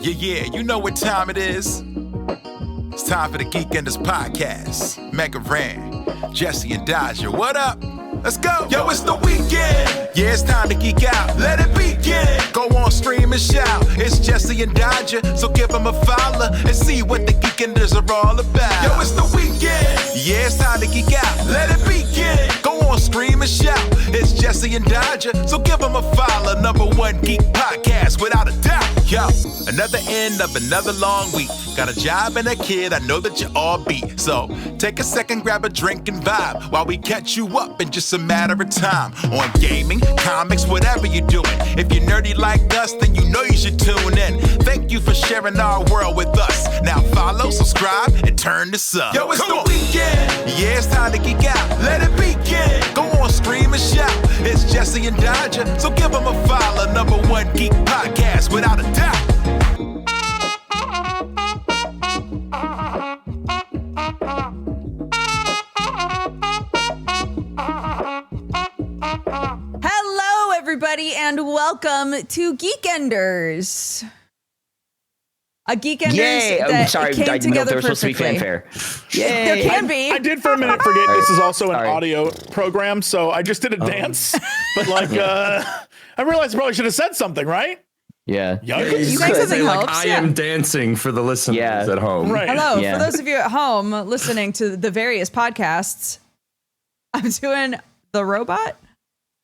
Yeah, you know what time it is. It's time for the Geekenders podcast. MegaRan, Jesse and Dodger, what up? Let's go. Yo, it's the weekend. Yeah, it's time to geek out. Let it begin. Go on, stream and shout. It's Jesse and Dodger, so give them a follow and see what the Geekenders are all about. Yo, it's the weekend. Yeah, it's time to geek out. Let it begin. Go on, stream and shout. It's Jesse and Dodger, so give them a follow. #1 geek podcast, without a doubt. Yo, another end of another long week. Got a job and a kid, I know that you all beat. So take a second, grab a drink and vibe while we catch you up in just a matter of time. On gaming, comics, whatever you're doing. If you're nerdy like us, then you know you should tune in. Thank you for sharing our world with us. Now follow, subscribe, and turn this up. Yo, it's the weekend. Yeah, it's time to geek out. Let it begin. Go on, stream and shout. It's Jesse and Dodger, so give them a follow. #1 geek podcast, without a doubt. Hello, everybody, and welcome to Geekenders. A Geekenders Yay! that I'm sorry, came I didn't know together there was supposed to be perfectly. fanfare. There Yay! can be. I did for a minute forget this is also an Sorry. audio program, so I just did a dance. But like, I realized I probably should have said something, right? Yeah. You think something Say, like, helps? I am dancing for the listeners Yeah. at home. Right. Hello, Yeah. for those of you at home listening to the various podcasts, I'm doing the robot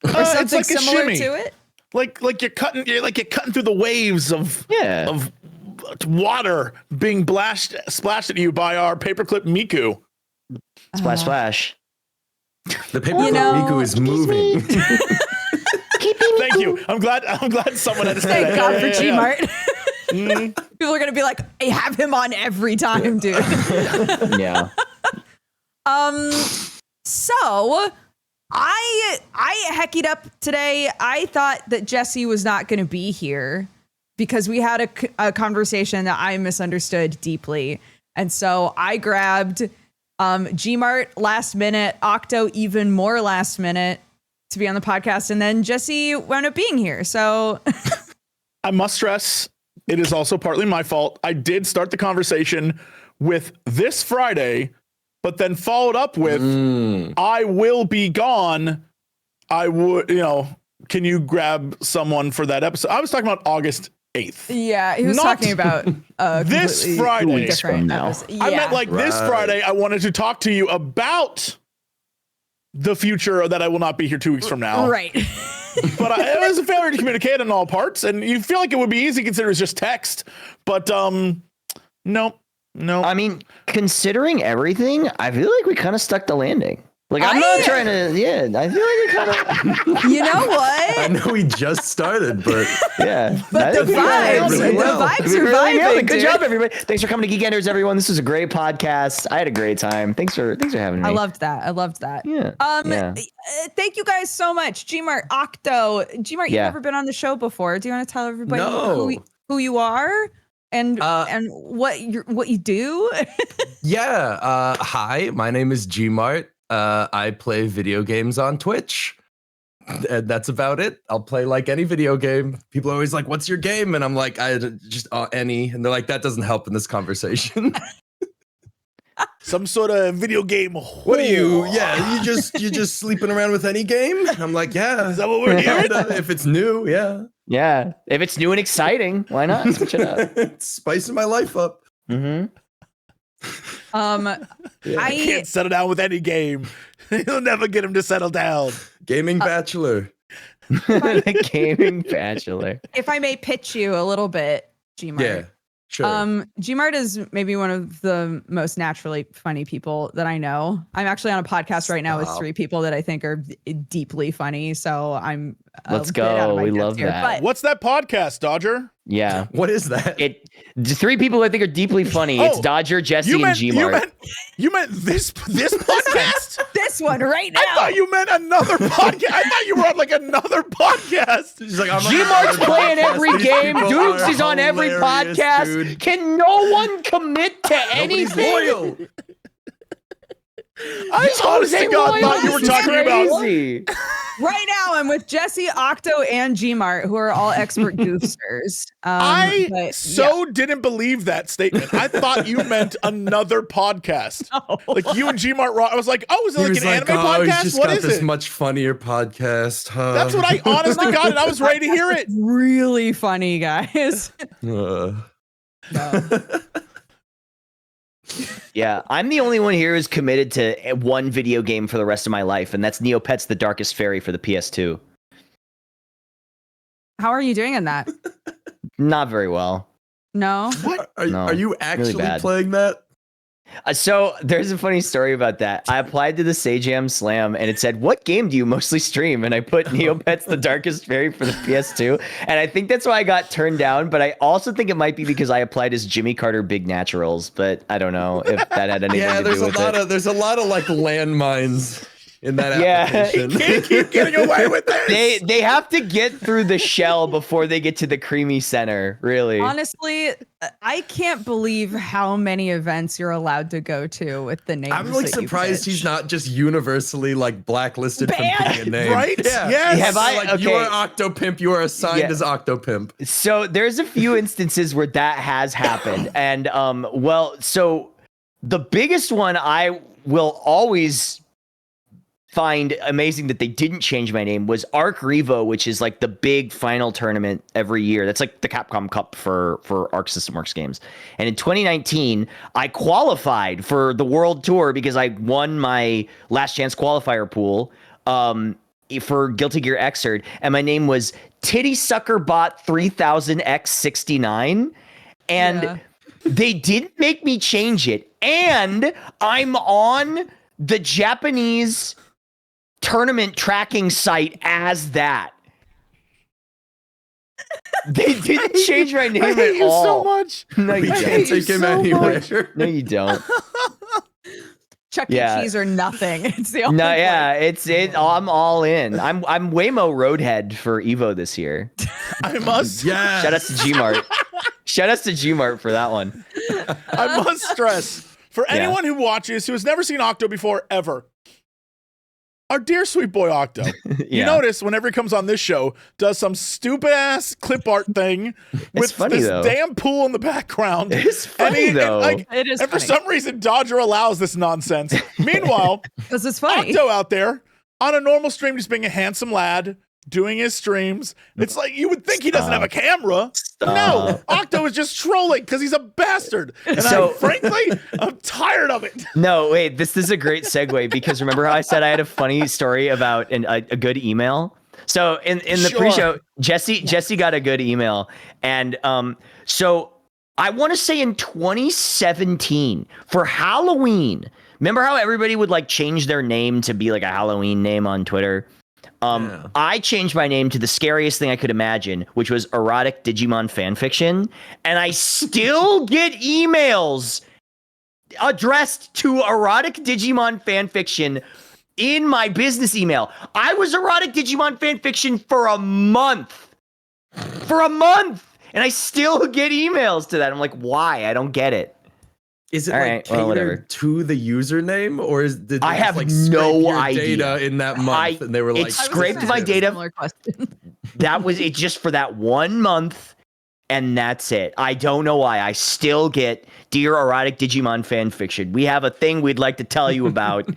or It's something like a similar shimmy. to it. Like you're cutting through the waves of water being splashed at you by our paperclip Miku. Splash, splash. The paper You know- Miku is moving. Thank you. I'm glad someone understood Thank that. God Yeah, for yeah, yeah. Gmart. People are gonna be like, I have him on every time, dude. Yeah. So I heckied up today. I thought that Jesse was not going to be here because we had a conversation that I misunderstood deeply. And so I grabbed Gmart last minute, Octo even more last minute to be on the podcast. And then Jesse wound up being here. So I must stress, it is also partly my fault. I did start the conversation with this Friday, but then followed up with, I will be gone. I would, can you grab someone for that episode? I was talking about August 8th. yeah, he was Not talking about this completely Friday. different now. episode. I meant like this Right. Friday, I wanted to talk to you about the future that I will not be here 2 weeks from now. Right. But it was a failure to communicate in all parts. And you feel like it would be easy considering it's just text. But no. I mean, considering everything, I feel like we kind of stuck the landing. Like, I'm not trying to, I feel like we kind of, You know what? I know we just started, but yeah. But the vibes, really well. the vibes We are really nailed it. vibing. Good dude. job, everybody. Thanks for coming to Geekenders, everyone. This was a great podcast. I had a great time. Thanks for having me. I loved that. Yeah. Yeah. Thank you guys so much. Gmart, Octo. Gmart, you've Yeah. never been on the show before. Do you want to tell everybody No. who you are and what you do? yeah. Hi, my name is Gmart. I play video games on Twitch. And that's about it. I'll play like any video game. People are always like, what's your game? And I'm like, I just any. And they're like, that doesn't help in this conversation. Some sort of video game. What are you? Yeah, you just sleeping around with any game? And I'm like, yeah. Is that what we're hearing? If it's new, yeah. Yeah. If it's new and exciting, why not? Switch it up. It's spicing my life up. Mm-hmm. I can't settle down with any game. You'll never get him to settle down. Gaming Bachelor. The gaming bachelor. If I may pitch you a little bit, Gmart. Yeah, sure. Gmart is maybe one of the most naturally funny people that I know. I'm actually on a podcast right now with 3 people that I think are deeply funny. So I'm Let's bit out of go. my We depth love here, that. but- What's that podcast, Dodger? Yeah. What is that? The 3 people I think are deeply funny. It's Dodger, Jesse, and Gmart. You meant this podcast? This one right now. I thought you meant another podcast. I thought you were on like another podcast. She's like, I'm Gmart's playing every These game. people Dukes are is on every hilarious, podcast. dude. Can no one commit to Nobody's anything? loyal. I honest to God thought you were talking about. Crazy. Right now, I'm with Jesse, Octo, and Gmart, who are all expert goofsters. I didn't believe that statement. I thought you meant another podcast. No. Like you and Gmart Raw. I was like, oh, is it He like was an anime "Oh, he's podcast? just What got is this it? much funnier podcast. That's what I honest to God, and I was ready to hear it. Really funny, guys. Yeah, I'm the only one here who's committed to one video game for the rest of my life, and that's Neopets: The Darkest Fairy for the PS2. How are you doing in that? Not very well. No? What? Are No, you actually bad. playing that? So there's a funny story about that. I applied to the Sajam Slam, and it said, "What game do you mostly stream?" And I put Neopets: The Darkest Fairy for the PS2, and I think that's why I got turned down. But I also think it might be because I applied as Jimmy Carter Big Naturals, but I don't know if that had anything Yeah, to do with it. there's a lot of like landmines in that Yeah. application. Can't keep getting away with this. They have to get through the shell before they get to the creamy center, really. Honestly, I can't believe how many events you're allowed to go to with the names. I'm like that you surprised he's pitch. not just universally like blacklisted Banned. from picking a name. Right? Yeah. Yes. Have I- Like you okay. are Octopimp, you are assigned Yeah. as Octopimp. So there's a few instances where that has happened. And so the biggest one I will always find amazing that they didn't change my name was Arc Revo, which is like the big final tournament every year. That's like the Capcom Cup for Arc System Works games. And in 2019, I qualified for the World Tour because I won my last chance qualifier pool for Guilty Gear Xrd, and my name was Titty Sucker Bot 3000X69, and Yeah. they didn't make me change it. And I'm on the Japanese tournament tracking site as that. They didn't change my name I hate at you all. so much. No, you You don't. can't take him anywhere. No, you don't. Chuck Yeah. E. Cheese or nothing. It's the only No, one. yeah, I'm all in. I'm Waymo Roadhead for Evo this year. I must. Yeah. Shout out to Gmart. Shout out to Gmart for that one. I must stress for Yeah. anyone who watches who has never seen Octo before ever. Our dear sweet boy Octo. You Yeah. notice whenever he comes on this show, does some stupid ass clip art thing with funny, this though. damn pool in the background. It's funny, though. It is and for funny. some reason, Dodger allows this nonsense. Meanwhile, Because it's funny. Octo out there on a normal stream, just being a handsome lad, doing his streams. It's like you would think he doesn't have a camera. No, Octo is just trolling because he's a bastard. And frankly, I'm tired of it. No, wait, this is a great segue because remember how I said I had a funny story about a good email? So in the Sure. pre-show, Jesse got a good email. And so I want to say in 2017 for Halloween, remember how everybody would like change their name to be like a Halloween name on Twitter? Yeah. I changed my name to the scariest thing I could imagine, which was erotic Digimon fanfiction. And I still get emails addressed to erotic Digimon fanfiction in my business email. I was erotic Digimon fanfiction for a month. And I still get emails to that. I'm like, why? I don't get it. Is it All like right, well, whatever. catered to the username, or did they I just, have like, no scrape your idea. data in that month, and they were it like, I was scraped gonna my ask a data. similar question. That was it just for that 1 month, and that's it. I don't know why. I still get dear erotic Digimon fanfiction. We have a thing we'd like to tell you about,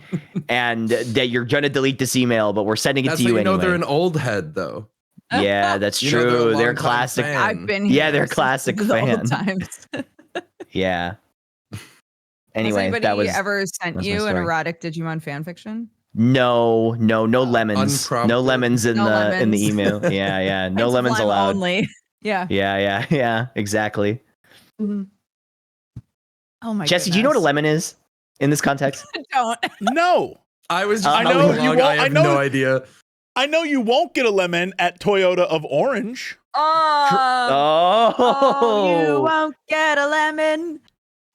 and that you're gonna delete this email, but we're sending it That's to how you you know anyway. they're an old head, though. Yeah, that's You know they're a true. They're longtime classic. fan. I've been Yeah, here they're since classic the old fan. times. Yeah. Has Anyway, anybody that was ever sent that's my you an story. erotic Digimon fanfiction? no lemons. No Unprompted. lemons in No the lemons. email. Yeah. No It's lemons Lime allowed. Only. Yeah. Yeah. Exactly. Mhm. Oh my Jesse, do you know what a goodness. lemon is in this context? Don't. No. I was just I know following you along, won't- I have I know- no idea. I know you won't get a lemon at Toyota of Orange. Oh, you won't get a lemon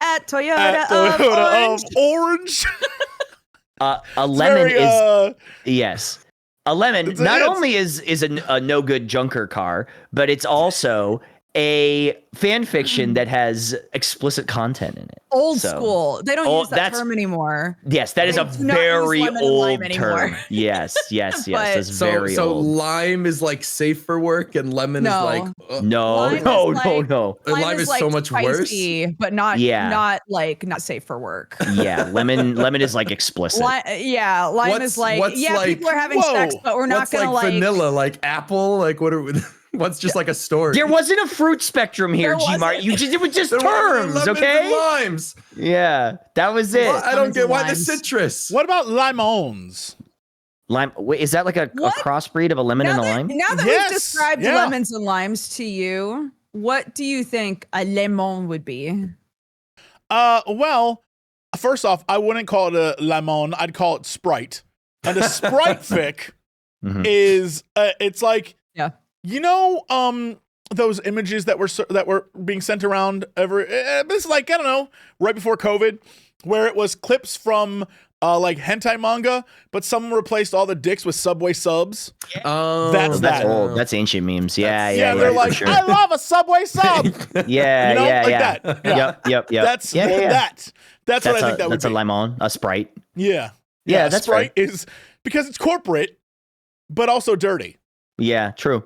at Toyota, At of Toyota Orange. of Orange. A lemon Very, is yes. A lemon It's- not it's- only is a no good junker car, but it's also a fan fiction that has explicit content in it. old So- school. They don't Oh, use that that's- term anymore. Yes, that is a They do not use very lemon and lime old anymore. term. Yes, yes, But- yes. That's very So old. lime is like safe for work, and lemon No. is like No, Lime is no, like- no. Lime is so much worse. spicy, but not not safe for work. Yeah, lemon is like explicit. Lime is like what's people are having sex, but we're not what's gonna like like vanilla, like apple, like what are we? What's just like a story? There wasn't a fruit spectrum here, There Gmart. wasn't. It was just There were terms, lemons okay? and limes. Yeah, that was it. Well, I don't Lemons get and why the limes. citrus. What about limons? Lime. Wait, is that like a What? crossbreed of a lemon and a lime? Now that Yes, we've described yeah. lemons and limes to you, what do you think a lemon would be? Well, first off, I wouldn't call it a lemon. I'd call it Sprite. And a Sprite fic Mhm. is it's like Yeah. those images that were being sent around it's like I don't know, right before COVID, where it was clips from like hentai manga, but someone replaced all the dicks with Subway subs. Oh, That's That's that. old. That's ancient memes. Yeah, They're for like, sure. I love a Subway sub. Yeah, You know, yeah, like yeah. that. Yeah. Yep. That's yeah, yeah. that. That's what I think that would that's be. a lemon, a Sprite. Yeah. Yeah, that's Sprite is because it's corporate, but also dirty. Yeah, true.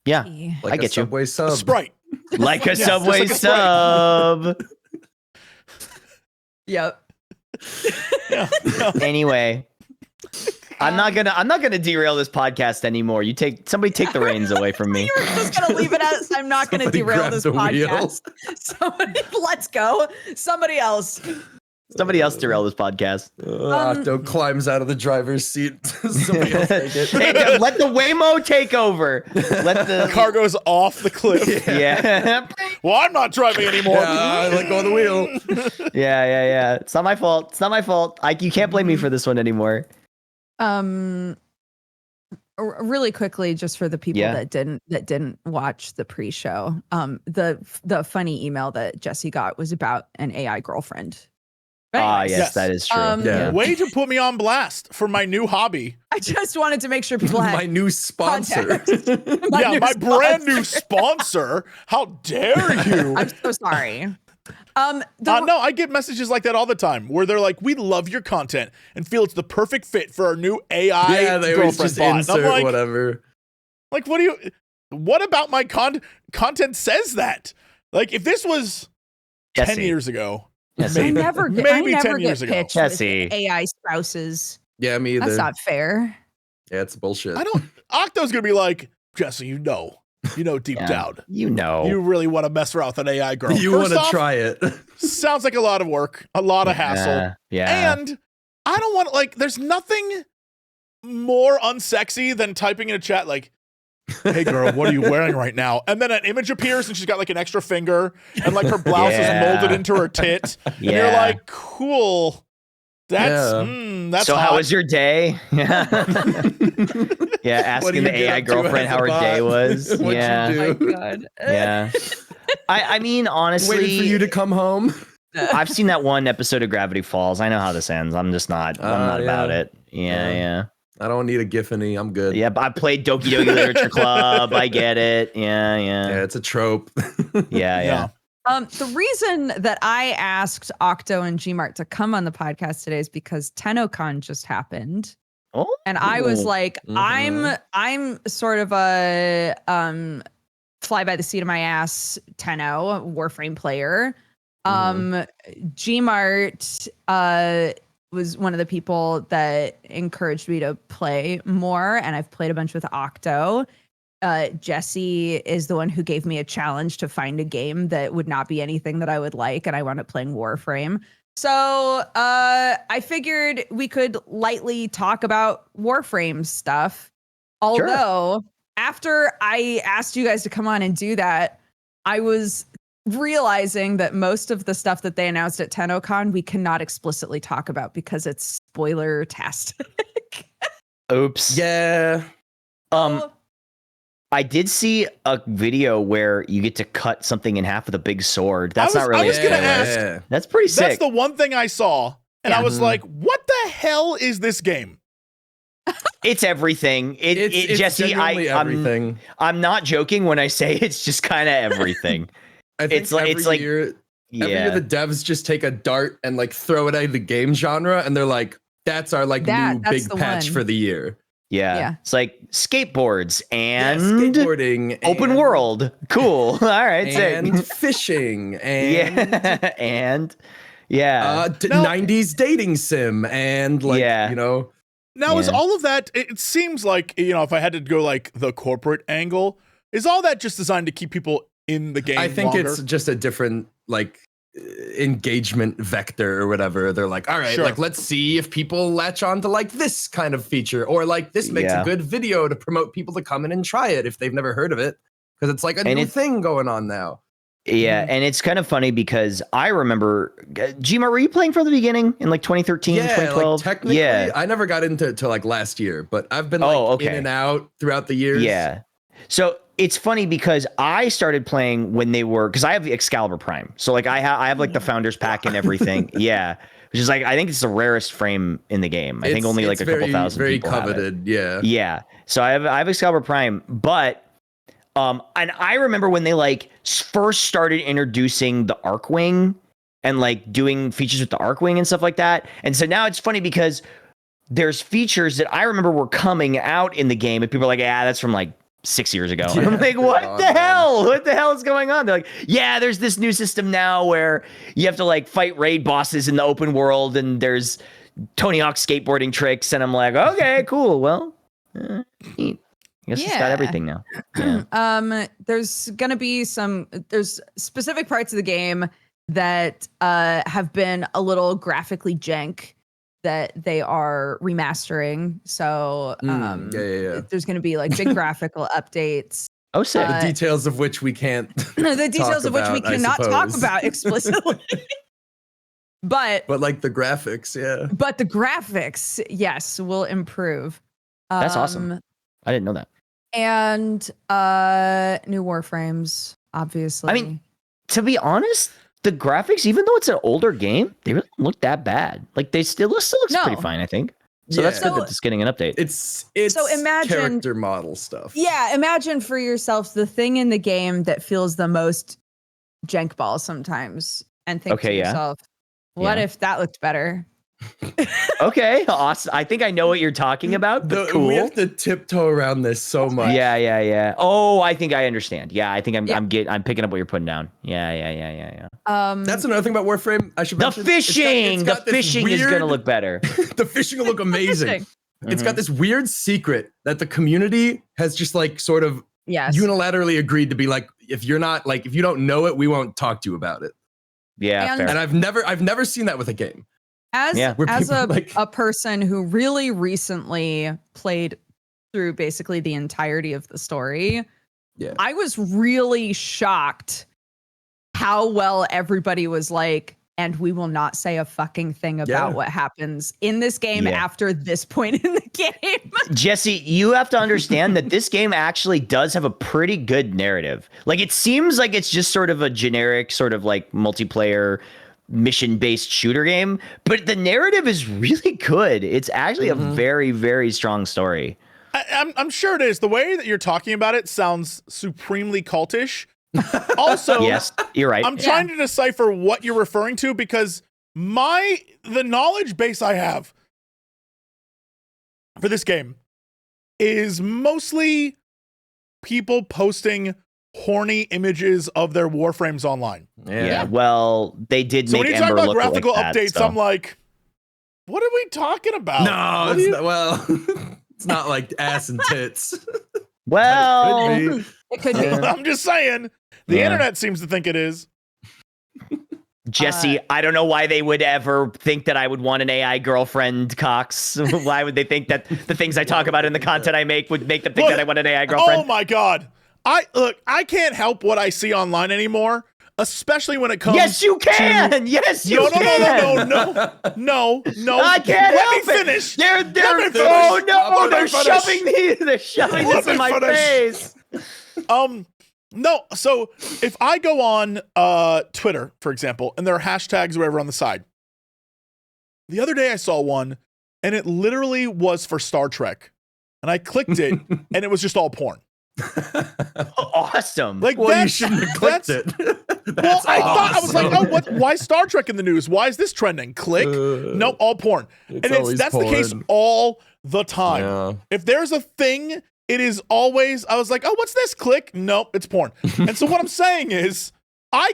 Yeah, like I get a you. Subway A sub. Sprite. like a just Subway like a Sprite. sub. Yep. Yeah. Anyway, I'm not gonna derail this podcast anymore. Somebody take the reins away from me. You were just gonna leave it as I'm not gonna Somebody derail grab this the wheel. podcast. Somebody, let's go. Somebody else. Somebody else derail this podcast. Octo climbs out of the driver's seat. Somebody else take it. Let the Waymo take over. Let the Car goes off the cliff. yeah. Well, I'm not driving anymore. Yeah, I let go of the wheel. yeah. It's not my fault. It's not my fault. You can't blame me for this one anymore. Really quickly, just for the people Yeah. that didn't watch the pre-show, the funny email that Jesse got was about an AI girlfriend. But anyways, Yes, that is true. Yeah. Way to put me on blast for my new hobby. I just wanted to make sure people had My new sponsor. context. Yeah, new my brand new sponsor. sponsor. How dare you? I'm so sorry. No, I get messages like that all the time where they're like, "We love your content and feel it's the perfect fit for our new AI Yeah, they always girlfriend just bot." And insert I'm like, whatever. like, what about my content says that? Like, if this was 10 Jesse. years ago, Jesse. I never get, Maybe I 10 never years get ago. pitched with Jesse. AI spouses. Yeah, me either. That's not fair. Yeah, it's bullshit. Octo's gonna be like, Jesse, you know deep Yeah. down, You know. you really want to mess around with an AI girl. You First want to off, try it. Sounds like a lot of work, a lot of hassle. Yeah. And I don't want there's nothing more unsexy than typing in a chat like, "Hey girl, what are you wearing right now?" And then an image appears and she's got like an extra finger and like her blouse Yeah. is molded into her tit. And you're Yeah. like, cool. That's that's so hot. how was your day? Yeah. Yeah, What do asking you the get AI up to girlfriend as how a her bot? day was. What'd Yeah. you do? Oh my God. Yeah. I mean, honestly, Waited for you to come home. I've seen that one episode of Gravity Falls. I know how this ends. I'm just not. I'm not yeah. about it. Yeah, yeah. I don't need a Giffany. I'm good. Yeah, but I played Doki Doki Literature Club. I get it. Yeah, Yeah, yeah. it's a trope. Yeah. The reason that I asked Octo and Gmart to come on the podcast today is because TennoCon just happened. Oh, And I was like, Mhm. I'm sort of a fly by the seat of my ass Tenno Warframe player. Gmart was one of the people that encouraged me to play more, and I've played a bunch with Octo. Jesse is the one who gave me a challenge to find a game that would not be anything that I would like, and I wound up playing Warframe. So I figured we could lightly talk about Warframe stuff. Although after I asked you guys to come on and do that, I was realizing that most of the stuff that they announced at TennoCon we cannot explicitly talk about because it's spoiler-tastic. oops. Yeah. I did see a video where you get to cut something in half with a big sword. That's I not really. was gonna ask. Yeah. That's pretty sick. That's the one thing I saw, and I Yeah. was like, "What the hell is this game?" It's everything. It's Jesse, genuinely everything. I'm not joking when I say it's just kind of everything. I think it's like- every it's like- year Every year the devs just take a dart and like throw it at the game genre, and they're like, "That's our like new big patch for the year." Yeah. It's like skateboards and skateboarding, open world. Cool. All right. And fishing and and 90s dating sim and like Now is all of that? It seems like if I had to go like the corporate angle, is all that just designed to keep people in the game? I think longer? it's just a different like engagement vector or whatever. They're like, all right, like let's see if people latch on to like this kind of feature, or like this makes a good video to promote people to come in and try it if they've never heard of it, because it's like a new thing going on now. Yeah, and it's kind of funny because I remember, Gmart, were you playing from the beginning in like 2013, 2012? Like technically, I never got into till like last year, but I've been like in and out throughout the years. Yeah. So it's funny because I started playing when they were, because I have the Excalibur Prime. So like I have like the Founders Pack and everything. Yeah. Which is like, I think it's the rarest frame in the game. I think only like a couple thousand people coveted, have it. Yeah. So I have Excalibur Prime, but and I remember when they like first started introducing the Arcwing and like doing features with the Arcwing and stuff like that. And so now it's funny because there's features that I remember were coming out in the game and people are like, that's from like 6 years ago. And I'm like, what the hell? What the hell is going on? They're like, there's this new system now where you have to like fight raid bosses in the open world and there's Tony Hawk skateboarding tricks. And I'm like, okay, cool. Well, neat. I guess it's got everything now. Yeah. There's gonna be there's specific parts of the game that have been a little graphically jank that they are remastering. So there's gonna be like big graphical updates. Oh, sick. The details of which we can't. The details of which we cannot talk about explicitly. But like the graphics, But the graphics, yes, will improve. That's awesome. I didn't know that. And new Warframes, obviously. I mean, to be honest, the graphics, even though it's an older game, they really don't look that bad. Like they still looks pretty fine, I think. So that's good that it's getting an update. It's so imagine character model stuff. Yeah, imagine for yourself the thing in the game that feels the most jank ball sometimes, and think to yourself, what if that looked better? Okay, awesome. I think I know what you're talking about. But cool. We have to tiptoe around this so much. Yeah. Oh, I think I understand. Yeah, I think I'm picking up what you're putting down. Yeah. That's another thing about Warframe. I should mention. The fishing. The fishing is gonna look better. The fishing will look amazing. It's got this weird secret that the community has just like sort of unilaterally agreed to be like, if you don't know it, we won't talk to you about it. Yeah, and I've never seen that with a game. As a person who really recently played through basically the entirety of the story, I was really shocked how well everybody was like, and we will not say a fucking thing about what happens in this game after this point in the game. Jesse, you have to understand that this game actually does have a pretty good narrative. Like, it seems like it's just sort of a generic sort of like multiplayer mission-based shooter game, but the narrative is really good. It's actually a very, very strong story. I'm sure it is. The way that you're talking about it sounds supremely cultish. Also, yes, you're right. I'm trying to decipher what you're referring to because the knowledge base I have for this game is mostly people posting horny images of their Warframes online. Yeah. Well, they did so make when you talk Ember about look graphical like updates, that, so. I'm like, what are we talking about? No, it's not, well, it's not like ass and tits. Well, it could be. I'm just saying, the internet seems to think it is. Jesse, I don't know why they would ever think that I would want an AI girlfriend, Cox. Why would they think that the things I talk about in the content I make would make them think that I want an AI girlfriend? Oh my God. I can't help what I see online anymore, especially when it comes Yes, you can. Yes, you can. No. I can't Let help me finish. They're finish. oh no, Let me finish. they're shoving this in my face. No, so if I go on Twitter, for example, and there are hashtags or whatever on the side. The other day I saw one and it literally was for Star Trek. And I clicked it and it was just all porn. Awesome. Like, well, you shouldn't have clicked it. Well, I was like, oh, why Star Trek in the news? Why is this trending? Click. Nope, all porn. And that's porn. The case all the time. Yeah. If there's a thing, it is always, I was like, oh, what's this? Click. Nope, it's porn. And so what I'm saying is,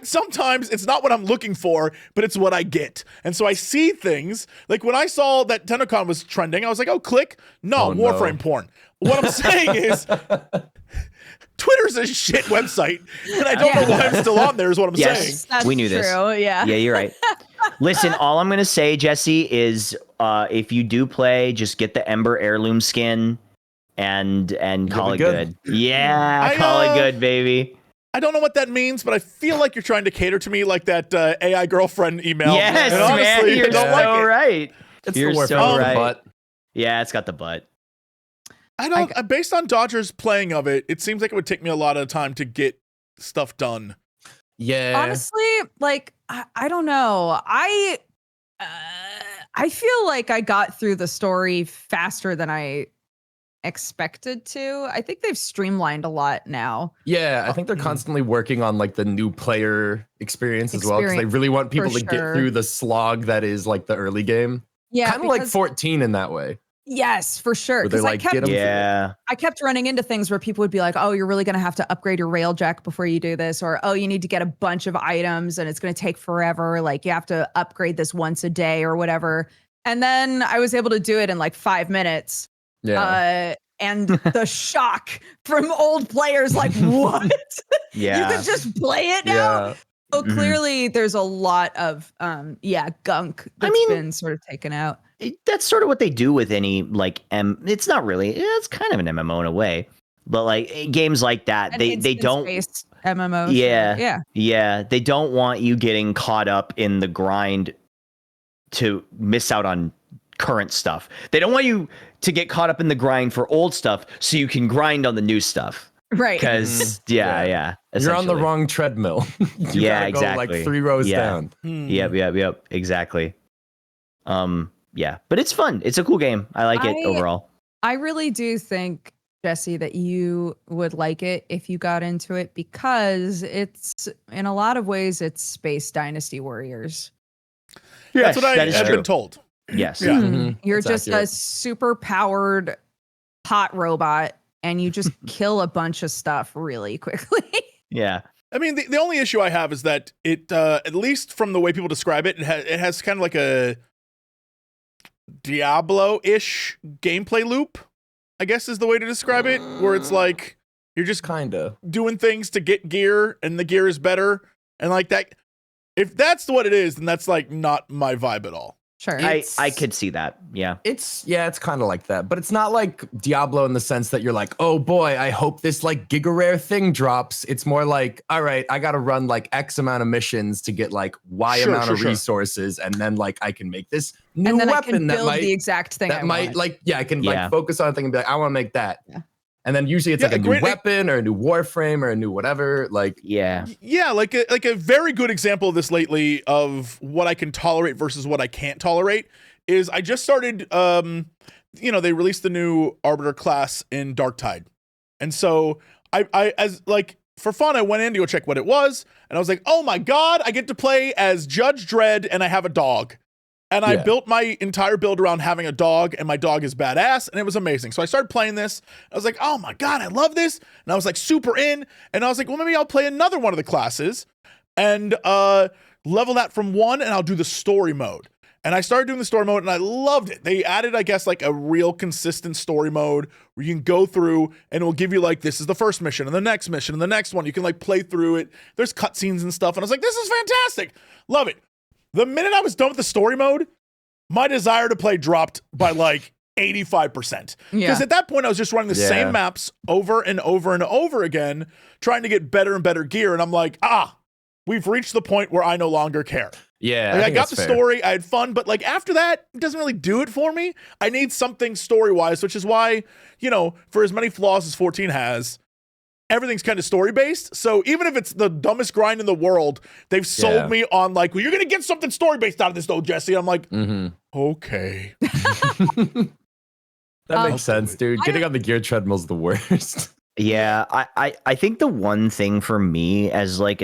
sometimes it's not what I'm looking for, but it's what I get. And so I see things, like when I saw that TennoCon was trending, I was like, oh, click. No, Warframe porn. What I'm saying is, Twitter's a shit website, and I don't know why I'm still on there is what I'm saying. That's we knew true, this. Yeah, you're right. Listen, all I'm going to say, Jesse, is if you do play, just get the Ember heirloom skin and call it good. Yeah, call it good, baby. I don't know what that means, but I feel like you're trying to cater to me like that AI girlfriend email. Yes, and honestly, man, you're so right. You're so right. Butt. Yeah, it's got the butt. Based on Dodger's playing of it, it seems like it would take me a lot of time to get stuff done. Yeah. Honestly, like, I don't know. I feel like I got through the story faster than I expected to. I think they've streamlined a lot now. Yeah, I think they're constantly working on like the new player experience as well, because they really want people to get through the slog that is like the early game. Yeah, kind of like 14 in that way. Yes, for sure. Because like, I kept running into things where people would be like, oh, you're really going to have to upgrade your railjack before you do this. Or, oh, you need to get a bunch of items and it's going to take forever. Like you have to upgrade this once a day or whatever. And then I was able to do it in like 5 minutes. Yeah. And the shock from old players, like, what? Yeah. You could just play it now? Yeah. So clearly there's a lot of, gunk that's been sort of taken out. That's sort of what they do with any, like, it's not really, it's kind of an MMO in a way. But, like, games like that, they don't... MMOs. Yeah. They don't want you getting caught up in the grind to miss out on current stuff. They don't want you to get caught up in the grind for old stuff so you can grind on the new stuff. Right. Because, yeah. You're on the wrong treadmill. You gotta go like 3 rows down. Yep. Exactly. Yeah, but it's fun. It's a cool game. I like it overall. I really do think, Jesse, that you would like it if you got into it, because it's, in a lot of ways, it's Space Dynasty Warriors. Yes, that's what I have been told. Yes. Yeah. Mm-hmm. You're just a super powered hot robot, and you just kill a bunch of stuff really quickly. Yeah. I mean, the only issue I have is that it, at least from the way people describe it, it has kind of like a Diablo-ish gameplay loop, I guess is the way to describe it, where it's like you're just kind of doing things to get gear, and the gear is better, and like that. If that's what it is, then that's like not my vibe at all. Sure. I could see that. Yeah. It's kind of like that, but it's not like Diablo in the sense that you're like, oh boy, I hope this like giga rare thing drops. It's more like, all right, I got to run like X amount of missions to get like Y amount of resources. And then like I can make this new and then weapon I can build the exact thing that might like, I can like focus on a thing and be like, I want to make that. Yeah. And then usually it's like a new weapon or a new Warframe or a new whatever. Like, like a very good example of this lately of what I can tolerate versus what I can't tolerate is I just started, they released the new Arbiter class in Darktide. And so I as like, for fun, I went in to go check what it was. And I was like, oh my God, I get to play as Judge Dredd and I have a dog. And I built my entire build around having a dog, and my dog is badass, and it was amazing. So I started playing this. I was like, oh my God, I love this. And I was like super in. And I was like, well, maybe I'll play another one of the classes and level that from 1, and I'll do the story mode. And I started doing the story mode, and I loved it. They added, I guess, like a real consistent story mode where you can go through, and it will give you like, this is the first mission, and the next mission, and the next one. You can like play through it. There's cutscenes and stuff. And I was like, this is fantastic. Love it. The minute I was done with the story mode, my desire to play dropped by like 85%. Because at that point, I was just running the same maps over and over and over again, trying to get better and better gear. And I'm like, we've reached the point where I no longer care. Yeah, like, I got the story, I had fun, but like after that, it doesn't really do it for me. I need something story-wise, which is why, for as many flaws as 14 has, everything's kind of story-based. So even if it's the dumbest grind in the world, they've sold me on like, well, you're going to get something story-based out of this though, Jesse. I'm like, okay. That makes sense, dude. Getting on the gear treadmill's the worst. Yeah, I think the one thing for me as like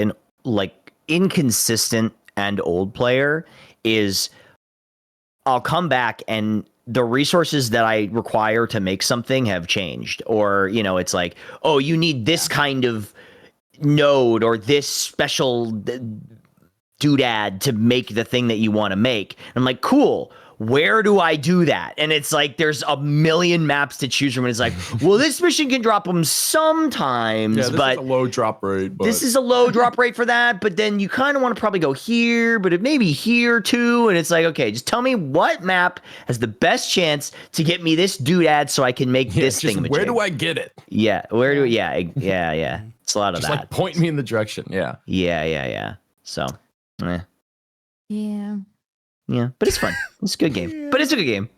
inconsistent and old player is I'll come back and the resources that I require to make something have changed. Or, you know, it's like, oh, you need this kind of node or this special doodad to make the thing that you want to make. And I'm like, cool. Where do I do that? And it's like, there's a million maps to choose from. And it's like, well, this mission can drop them sometimes, but is a low drop rate. But... this is a low drop rate for that. But then you kind of want to probably go here, but it may be here too. And it's like, okay, just tell me what map has the best chance to get me this doodad so I can make this thing. Where do I get it? Yeah. Where do? Yeah. It's a lot of just that. Like point me in the direction. Yeah. Yeah. So, Yeah, but it's fun. It's a good game. But it's a good game.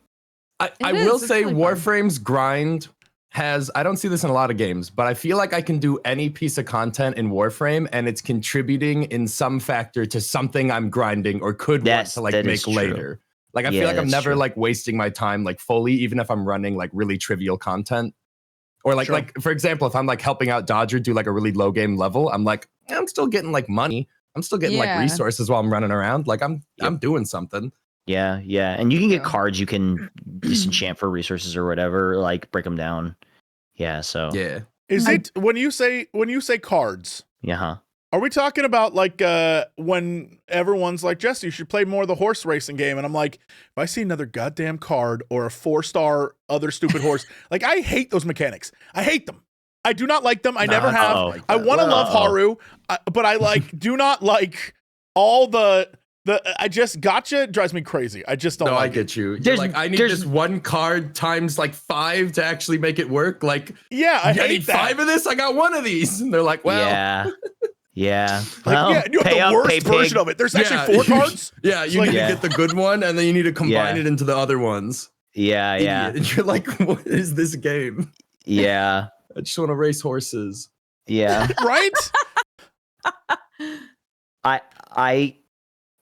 I will say really Warframe's grind has, I don't see this in a lot of games, but I feel like I can do any piece of content in Warframe and it's contributing in some factor to something I'm grinding or could want to like make later. Like I feel like I'm never like wasting my time like fully, even if I'm running like really trivial content. Or like, like for example, if I'm like helping out Dodger do like a really low game level, I'm like, I'm still getting like money. I'm still getting like resources while I'm running around. Like I'm doing something. Yeah. And you can get cards you can disenchant for resources or whatever, like break them down. Yeah, so. Yeah. Is it when you say cards? Yeah. Are we talking about like when everyone's like, Jesse, you should play more of the horse racing game? And I'm like, if I see another goddamn card or a 4-star other stupid horse, like I hate those mechanics. I hate them. I do not like them. I never have. Like I want to love Haru, but I like do not like all the I just gotcha drives me crazy. I just don't. No, like I get you. You're like, I need this one card times like 5 to actually make it work. Like, yeah, I need hate that. 5 of this. I got 1 of these, and they're like, well, yeah. Well, you have the worst version of it. There's actually 4 cards. Yeah, you need to get the good one, and then you need to combine it into the other ones. Yeah. And you're like, what is this game? Yeah. I just want to race horses. Yeah. Right?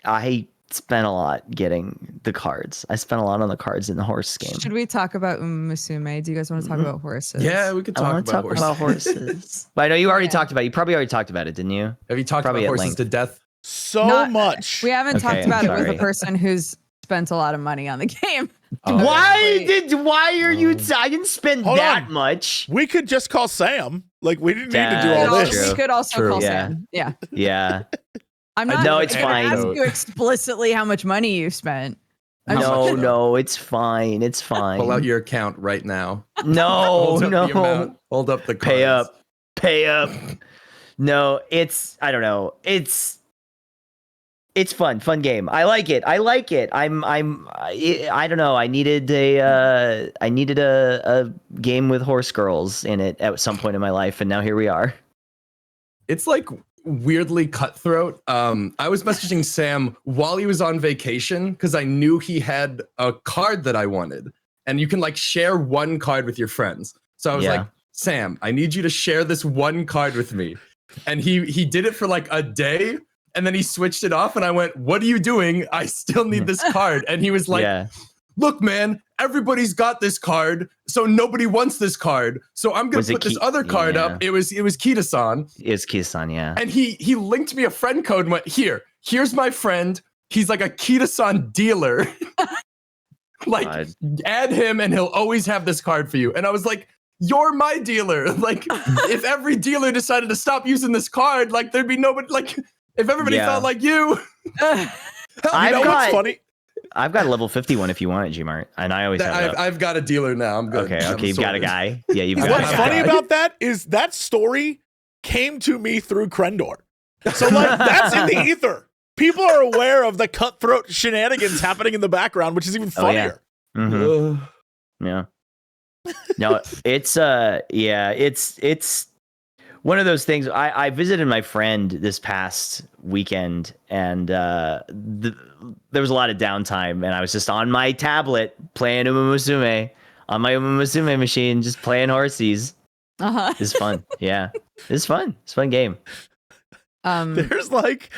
I spent a lot getting the cards. I spent a lot on the cards in the horse game. Should we talk about Umamusume? Do you guys want to talk about horses? Yeah, we could talk about horses. But I know you already talked about it. You probably already talked about it, didn't you? Have you talked about horses to death? So much. We haven't talked about it with a person who's spent a lot of money on the game. Why are you? I didn't spend that much. We could just call Sam. Like we didn't need to do all this. We could also call Sam. Yeah. I'm not. No, it's fine. Ask you explicitly how much money you spent. No, it's fine. It's fine. Pull out your account right now. No. Hold up the cards. Pay up. No, I don't know. It's fun game. I like it. I don't know. I needed a game with horse girls in it at some point in my life, and now here we are. It's like weirdly cutthroat. I was messaging Sam while he was on vacation because I knew he had a card that I wanted, and you can like share one card with your friends. So I was like, Sam, I need you to share this one card with me, and he did it for like a day. And then he switched it off, and I went, what are you doing? I still need this card. And he was like, look, man, everybody's got this card, so nobody wants this card. So I'm going to put this other card up. It was Kita-san. It's Kita-san, yeah. And he linked me a friend code and went, here's my friend. He's like a Kita-san dealer. Like, add him, and he'll always have this card for you. And I was like, you're my dealer. Like, if every dealer decided to stop using this card, like, there'd be nobody, like... If everybody felt like you, what's funny? I've got a level 51 if you want it, Gmart, and I always have it. I've got a dealer now. I'm good. Okay, you've got a guy. Yeah, you've got. What's funny about that is that story came to me through Crendor, so like that's in the ether. People are aware of the cutthroat shenanigans happening in the background, which is even funnier. Yeah. No, it's it's one of those things. I visited my friend this past weekend, and there was a lot of downtime, and I was just on my tablet playing Umamusume on my Umamusume machine, just playing horsies. It's fun. Yeah, it's fun. It's a fun game. There's like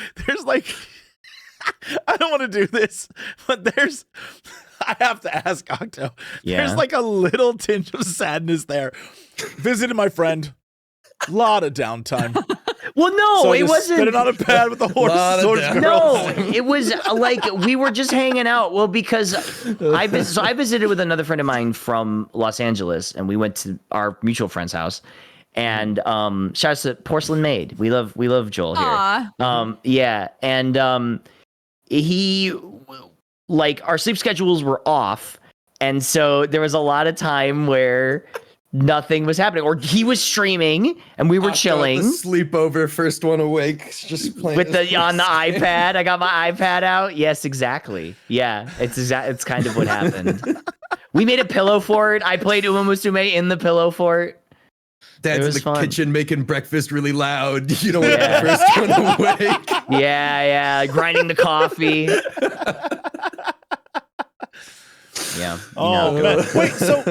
I don't want to do this, but I have to ask Octo. Yeah. There's like a little tinge of sadness there. Visited my friend. Lot of downtime. Well, no, So I it just wasn't. spit it on a pad with the Lot of horse. damage. No, it was like we were just hanging out. Well, because I visited with another friend of mine from Los Angeles, and we went to our mutual friend's house. And shout out to Porcelain Maid. We love Joel here. Aw. Yeah, and he like our sleep schedules were off, and so there was a lot of time where nothing was happening, or he was streaming and we were chilling. The sleepover, first one awake, just playing With on the iPad. I got my iPad out. Yes, exactly. Yeah, it's kind of what happened. We made a pillow fort. I played Umamusume in the pillow fort. Dad's in the fun. kitchen making breakfast really loud. You don't want the first one awake. Yeah, grinding the coffee. Yeah. Oh, man. Wait, so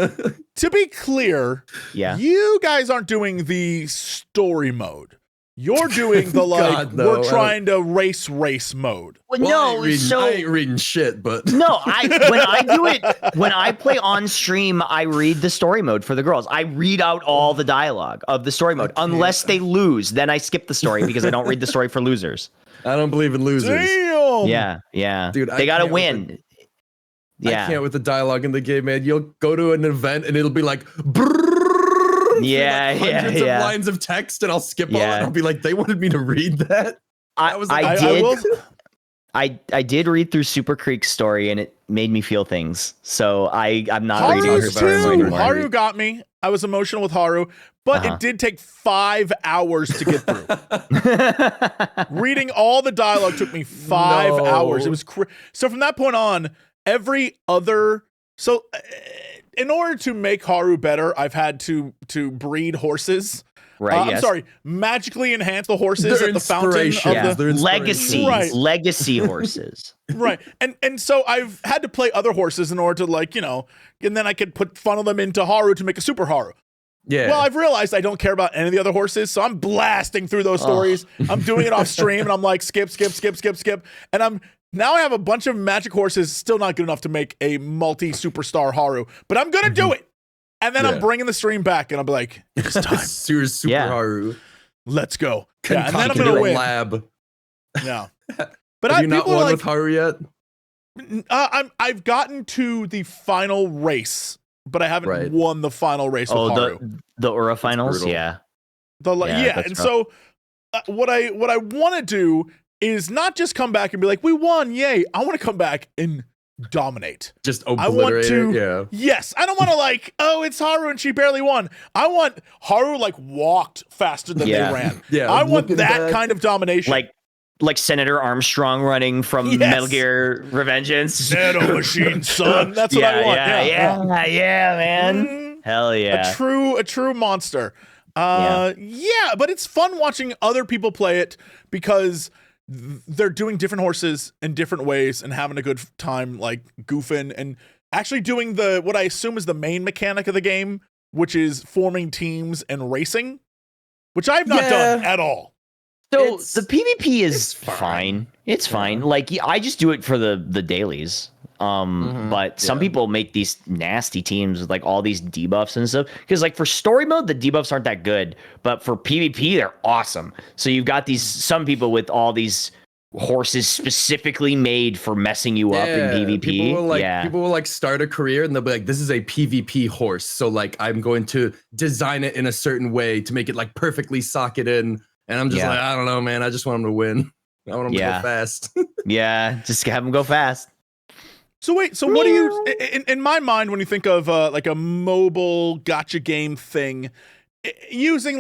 to be clear, Yeah. you guys aren't doing the story mode. You're doing the God, no, we're trying to race mode. Well, Well, no, I ain't reading shit, but No, when I play on stream, I read the story mode for the girls. I read out all the dialogue of the story mode. Unless they lose, then I skip the story because I don't read the story for losers. I don't believe in losers. Damn. Yeah. Dude, they I gotta can't with win. I Yeah. can't with the dialogue in the game, man. You'll go to an event and it'll be like, brrrr, Yeah, like hundreds yeah. of lines of text, and I'll skip all it. Yeah. And I'll be like, they wanted me to read that. That was I like- did. I did read through Super Creek's story, and it made me feel things. So I'm not reading her Haru's story too. anymore. Haru got me. I was emotional with Haru, but it did take 5 hours to get through. Reading all the dialogue took me 5 No. hours. It was so from that point on, every other in order to make Haru better, I've had to breed horses. Right. I'm yes. sorry, magically enhance the horses Their at the fountain of inspiration. Yeah. They're Legacy. Right. Legacy horses. right. And so I've had to play other horses in order to and then I could funnel them into Haru to make a super Haru. Yeah. Well, I've realized I don't care about any of the other horses, so I'm blasting through those stories. I'm doing it off stream, and I'm like, skip. And now I have a bunch of magic horses, still not good enough to make a multi-superstar Haru, but I'm gonna do it. And then I'm bringing the stream back, and I'll be like, it's time. Super Yeah. Haru. Let's go. Yeah, and then I'm Concocted gonna in a win. lab. Yeah. But Have you not people are won like, with Haru yet? I've gotten to the final race, but I haven't Right. won the final race with Haru. the Ura finals. brutal. Yeah. Yeah, that's and rough. so what I want to do is not just come back and be like, we won, yay. I want to come back and dominate. Just I want obliterate to. it. Yeah. Yes, I don't want to oh, it's Haru and she barely won. I want Haru walked faster than Yeah. they ran. Yeah, I want looking that back. kind of domination. Like Senator Armstrong running from Yes. Metal Gear Revengeance. Nano machine, son. That's what I want. Yeah, man. Mm, Hell yeah. a true monster. Yeah, but it's fun watching other people play it because they're doing different horses in different ways and having a good time, goofing and actually doing what I assume is the main mechanic of the game, which is forming teams and racing, which I've not done at all. So It's- the PvP is it's fine. fine. It's fine. I just do it for the dailies. But some people make these nasty teams with all these debuffs and stuff. Because for story mode, the debuffs aren't that good. But for PvP, they're awesome. So you've got some people with all these horses specifically made for messing you up in PvP. People will start a career and they'll be like, this is a PvP horse. So I'm going to design it in a certain way to make it perfectly socket in. And I'm just I don't know, man. I just want him to win. I want him to go fast. Yeah, just have them go fast. So wait, so what do you in my mind when you think of a mobile gotcha game thing, using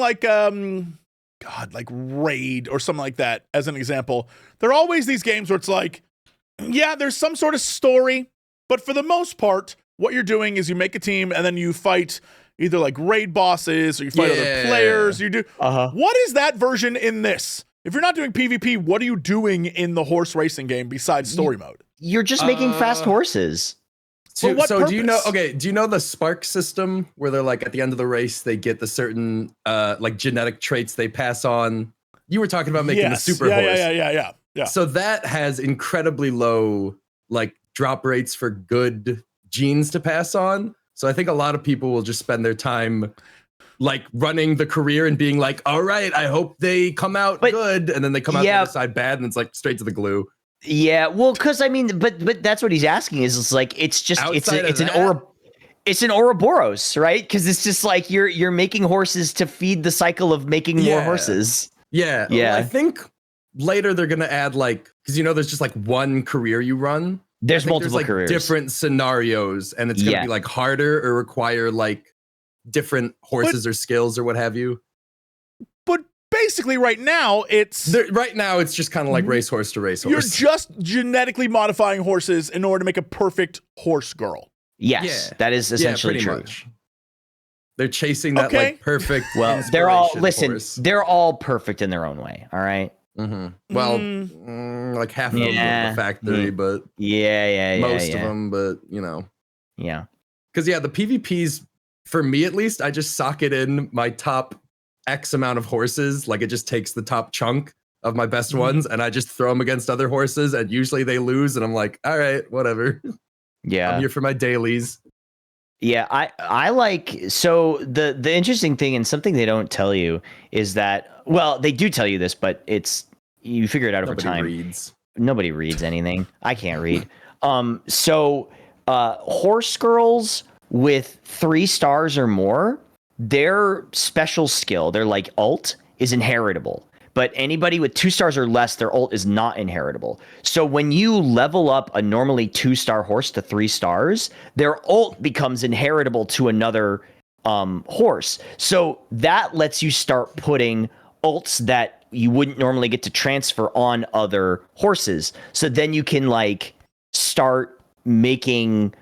Raid or something like that as an example, there are always these games where it's there's some sort of story, but for the most part, what you're doing is you make a team and then you fight either raid bosses or you fight other players. You do. What is that version in this? If you're not doing PvP, what are you doing in the horse racing game besides story mode? You're just making fast horses. For what do you know? purpose? Okay, do you know the spark system where they're at the end of the race they get the certain genetic traits they pass on? You were talking about making the super horse. Yeah. So that has incredibly low drop rates for good genes to pass on. So I think a lot of people will just spend their time like running the career and being like, all right, I hope they come out good, and then they come out the other side bad, and it's like straight to the glue. Yeah, well, because I mean, but that's what he's asking is it's like it's just it's an Ouroboros, right? Because it's just like you're making horses to feed the cycle of making more horses. Yeah. Well, I think later they're gonna add like, because there's just like one career you run. There's multiple like careers, different scenarios, and it's gonna be like harder or require like different horses or skills or what have you. But basically, right now it's just kind of like racehorse to racehorse. You're just genetically modifying horses in order to make a perfect horse girl. Yes, that is essentially true. Much. They're chasing that like perfect. Well, they're all they're all perfect in their own way. All right. Mm-hmm. Well, like half of them are the factory, but most of them, but yeah. Because the PvPs for me at least, I just socket in my top X amount of horses. Like it just takes the top chunk of my best ones, and I just throw them against other horses, and usually they lose, and I'm like, all right, whatever. Yeah, I'm here for my dailies. Yeah, I like, so the interesting thing, and something they don't tell you, is that, well, they do tell you this, but you figure it out over time. Nobody reads anything. I can't read. So horse girls with 3 stars or more, their special skill, their like ult, is inheritable. But anybody with 2 stars or less, their ult is not inheritable. So when you level up a normally 2-star horse to 3 stars, their ult becomes inheritable to another horse. So that lets you start putting ults that you wouldn't normally get to transfer on other horses. So then you can like start making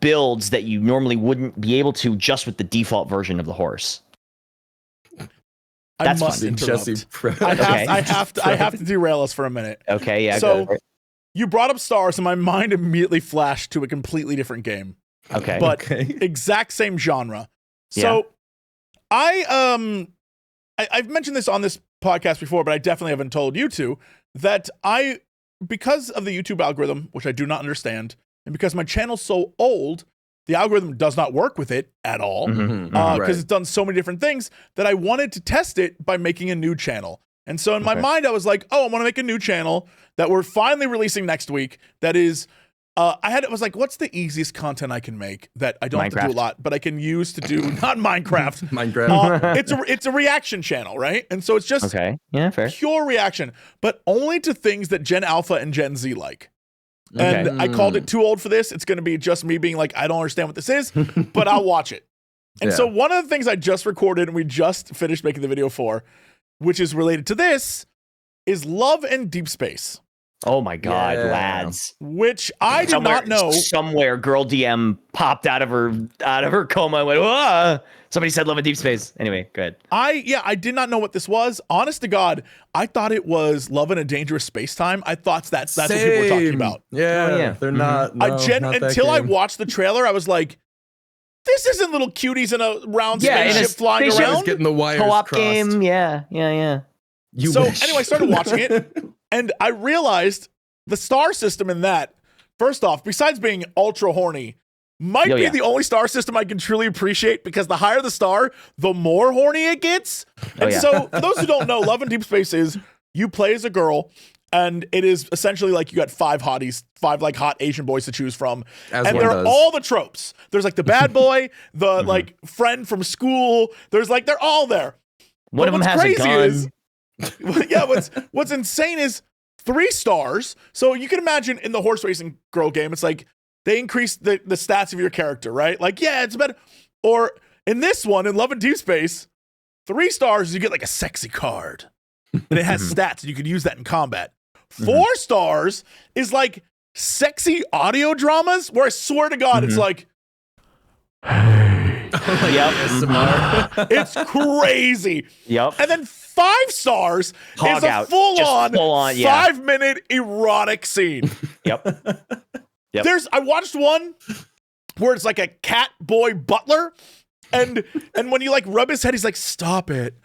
builds that you normally wouldn't be able to just with the default version of the horse. I must interrupt. I have to derail us for a minute. Okay, yeah. So you brought up stars, and my mind immediately flashed to a completely different game. Okay, but exact same genre. So I've mentioned this on this podcast before, but I definitely haven't told you two that because of the YouTube algorithm, which I do not understand, and because my channel's so old, the algorithm does not work with it at all because it's done so many different things that I wanted to test it by making a new channel. And so in my mind, I was like, oh, I want to make a new channel that we're finally releasing next week. That is, I was like, what's the easiest content I can make that I don't have to do a lot, but I can use to do, not Minecraft. It's a reaction channel, right? And so it's just pure reaction, but only to things that Gen Alpha and Gen Z like. And I called it too old for this. It's going to be just me being like, I don't understand what this is, but I'll watch it. And so one of the things I just recorded and we just finished making the video for, which is related to this, is Love and Deepspace. Oh my God, lads. Which I did not know. Somewhere girl DM popped out of her coma and went, whoa. Somebody said Love and Deepspace. Anyway, go ahead. I did not know what this was. Honest to God, I thought it was Love in a Dangerous Space Time. I thought that's what people were talking about. Yeah. They're not. No, until I watched the trailer, I was like, this isn't little cuties in a round spaceship flying around. Getting the wires co-op crossed. Game. Yeah. Anyway, I started watching it and I realized the star system in that, first off, besides being ultra horny, might be the only star system I can truly appreciate because the higher the star, the more horny it gets. And so for those who don't know, Love and Deepspace is you play as a girl and it is essentially like you got 5 hotties, 5 like hot Asian boys to choose from. And they're all the tropes. There's like the bad boy, the like friend from school. There's like, they're all there. One of them has a gun. What's insane is 3 stars. So you can imagine in the horse racing girl game, it's like they increase the stats of your character, right? Like, it's better. Or in this one, in Love and Deepspace, 3 stars, you get like a sexy card. And it has stats, and you could use that in combat. 4 stars is like sexy audio dramas, where I swear to God, it's like, it's crazy. And then 5 stars is a full-on 5-minute erotic scene. I watched one where it's like a cat boy butler, and when you like rub his head, he's like, stop it.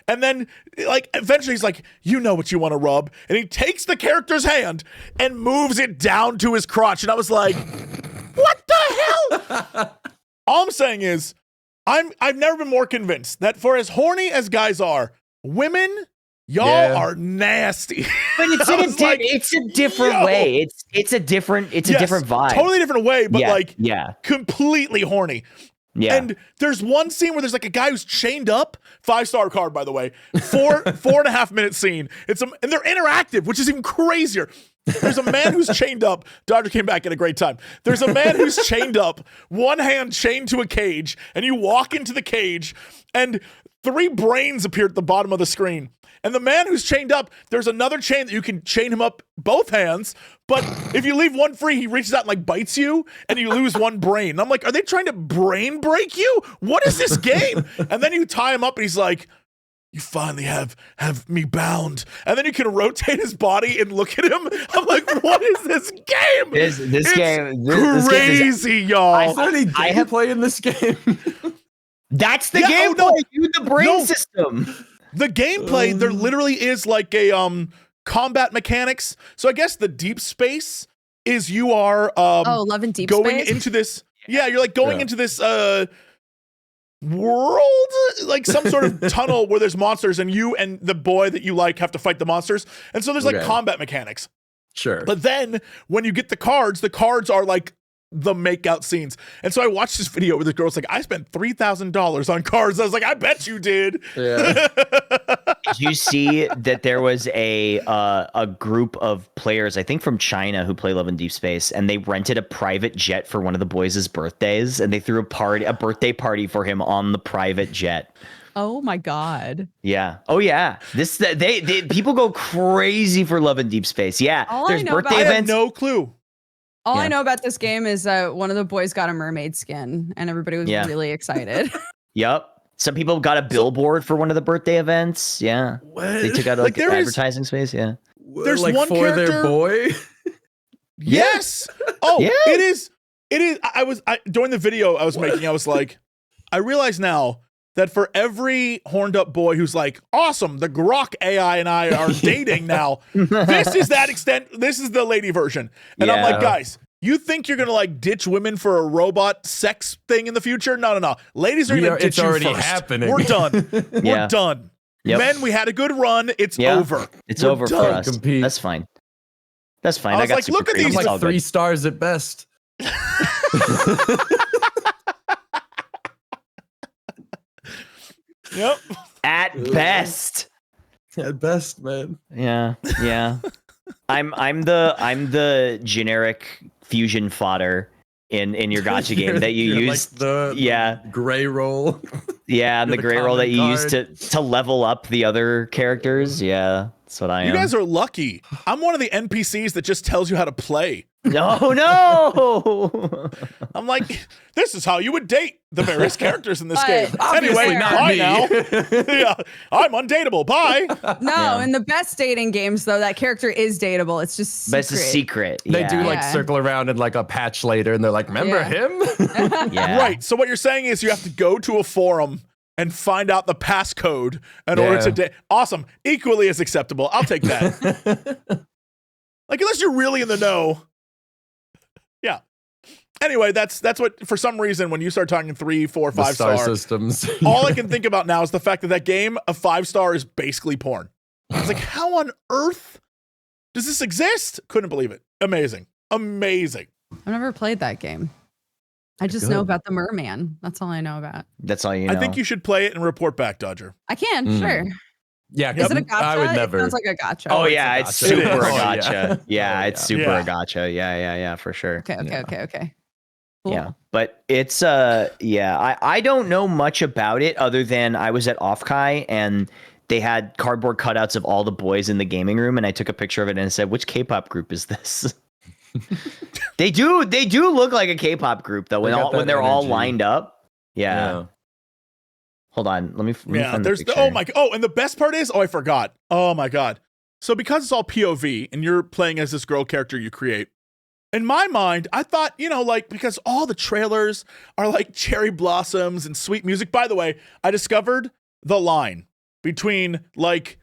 And then like eventually he's like, you know what you want to rub, and he takes the character's hand and moves it down to his crotch, and I was like, what the hell? All I'm saying is, I've never been more convinced that for as horny as guys are, women, y'all are nasty. But it's a different way. It's a different vibe. Totally different way, but completely horny. Yeah. And there's one scene where there's like a guy who's chained up, 5-star card, by the way, 4.5 minute scene. And they're interactive, which is even crazier. There's a man who's chained up. Dodger came back at a great time. There's a man who's chained up, one hand chained to a cage, and you walk into the cage, and 3 brains appear at the bottom of the screen. And the man who's chained up, there's another chain that you can chain him up both hands, but if you leave one free, he reaches out and like bites you, and you lose one brain. And I'm like, are they trying to brain break you? What is this game? And then you tie him up, and he's like, you finally have me bound. And then you can rotate his body and look at him. I'm like, what is this game? This game crazy, y'all. I thought I have play in this game. That's the gameplay. The brain system. The gameplay, there literally is like a combat mechanics. So I guess the deep space is you are Love and Deepspace? going into this. Yeah, you're like going into this world, like some sort of tunnel where there's monsters, and you and the boy that you like have to fight the monsters. And so there's like combat mechanics. Sure. But then when you get the cards are like the makeout scenes. And so I watched this video where the girl's like, I spent $3,000 on cards. I was like, I bet you did. Yeah. Did you see that there was a group of players, I think from China, who play Love and Deepspace, and they rented a private jet for one of the boys' birthdays, and they threw a birthday party for him on the private jet. Oh my God. Yeah. Oh yeah. They people go crazy for Love and Deepspace. Yeah. There's birthday events. I have no clue. All I know about this game is that one of the boys got a mermaid skin, and everybody was really excited. Yep. Some people got a billboard for one of the birthday events. Yeah. What? They took out like advertising space. Yeah. There's like one for character. Their boy. Yes. Oh, Yeah. it is. I during the video I was making, I was like, I realize now that for every horned up boy who's like, awesome, the Grok AI and I are dating now. This is that extent. This is the lady version. And I'm like, guys, you think you're going to like ditch women for a robot sex thing in the future? No. Ladies are going to ditch you first. It's already happening. We're done. We're done. Yep. Men, we had a good run. It's over. It's over for us. Compete. That's fine. That's fine. I was got like, look at these. I'm like 3 stars at best. Yep. At best. At best, man. Yeah. I'm the generic fusion fodder in your gacha game that you use. Like the gray roll. Yeah, and the gray roll that you use card. to level up the other characters. Yeah, that's what I am. You guys are lucky. I'm one of the NPCs that just tells you how to play. No. I'm like, this is how you would date the various characters in this But game. obviously Anyway, not bye me. now. Yeah, I'm undateable. Bye. No, in the best dating games, though, that character is dateable. It's just secret. But it's a secret. They do like Yeah. circle around in like a patch later, and they're like, "Remember him?" Yeah. Right. So what you're saying is you have to go to a forum and find out the passcode in order to date. Awesome. Equally as acceptable. I'll take that. Like, unless you're really in the know. Yeah. Anyway, that's what, for some reason, when you start talking 3, 4, 5 star star systems. all I can think about now is the fact that game, a 5-star, is basically porn. I was like, how on earth does this exist? Couldn't believe it. Amazing. I've never played that game. I just know about the merman. That's all I know about. That's all you know. I think you should play it and report back, Dodger. I can, sure. Yeah, Is it a gotcha? I would never. It sounds like a gotcha. Oh yeah, it's gotcha. super a It is. gotcha. Yeah, it's super Yeah. a gotcha. Yeah, for sure. Okay. Cool. Yeah, but it's I don't know much about it other than I was at Offkai and they had cardboard cutouts of all the boys in the gaming room, and I took a picture of it and said, "Which K-pop group is this?" They do look like a K-pop group though when they're all lined up. Yeah. Hold on, let me find there's the picture. and the best part is, I forgot. Oh my god. So because it's all POV and you're playing as this girl character you create, in my mind, I thought, because all the trailers are like cherry blossoms and sweet music. By the way, I discovered the line between like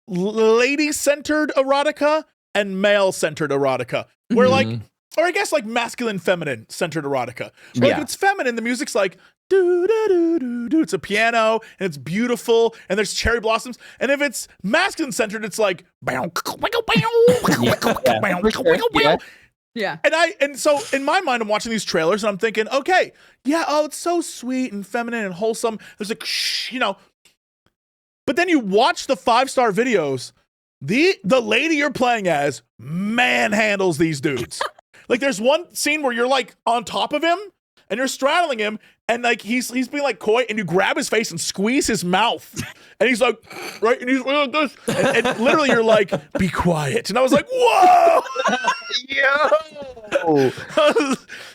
lady-centered erotica and male-centered erotica, where or I guess like masculine, feminine centered erotica. Where, like, if it's feminine, the music's like It's a piano and it's beautiful and there's cherry blossoms. And if it's masculine centered, it's like Yeah. And so in my mind, I'm watching these trailers and I'm thinking, okay, yeah, oh, it's so sweet and feminine and wholesome. There's like, but then you watch the 5-star videos. The lady you're playing as manhandles these dudes. Like there's one scene where you're like on top of him and you're straddling him and like he's being like coy and you grab his face and squeeze his mouth and he's like, right, and he's like this and literally you're like, be quiet. And I was like, whoa. Yo.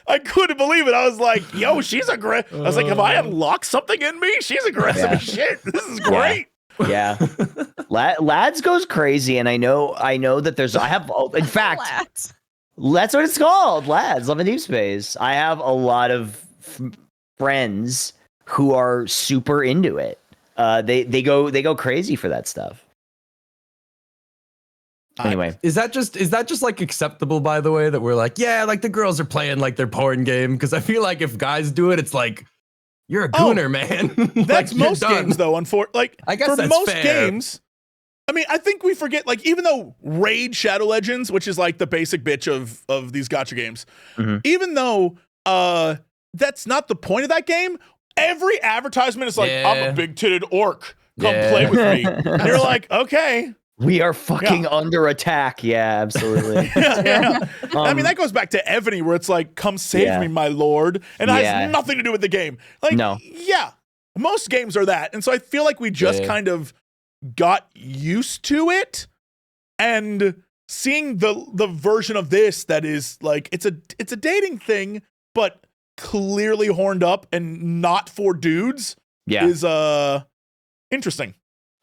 I couldn't believe it. I was like, yo, she's aggressive. I was like, have I unlocked something in me? She's aggressive as shit. This is great. Yeah. Lads goes crazy, and I know that I have, in fact, that's what it's called, Lads, Love and Deepspace. I have a lot of friends who are super into it. They go crazy for that stuff. Anyway, is that just like acceptable, by the way, that we're like, yeah, like the girls are playing like their porn game? Because I feel like if guys do it, it's like, you're a gooner, man. That's like, most games, though. Like, I guess for that's most fair. games, I mean, I think we forget, like, even though Raid Shadow Legends, which is like the basic bitch of these gacha games, even though that's not the point of that game, every advertisement is like, I'm a big-titted orc. Come play with me. And you're like, okay. We are fucking under attack. Yeah, absolutely. I mean, that goes back to Ebony, where it's like, come save me, my lord. And it has nothing to do with the game. Like, yeah, most games are that. And so I feel like we just kind of got used to it. And seeing the version of this that is like, it's a dating thing, but clearly horned up and not for dudes is interesting.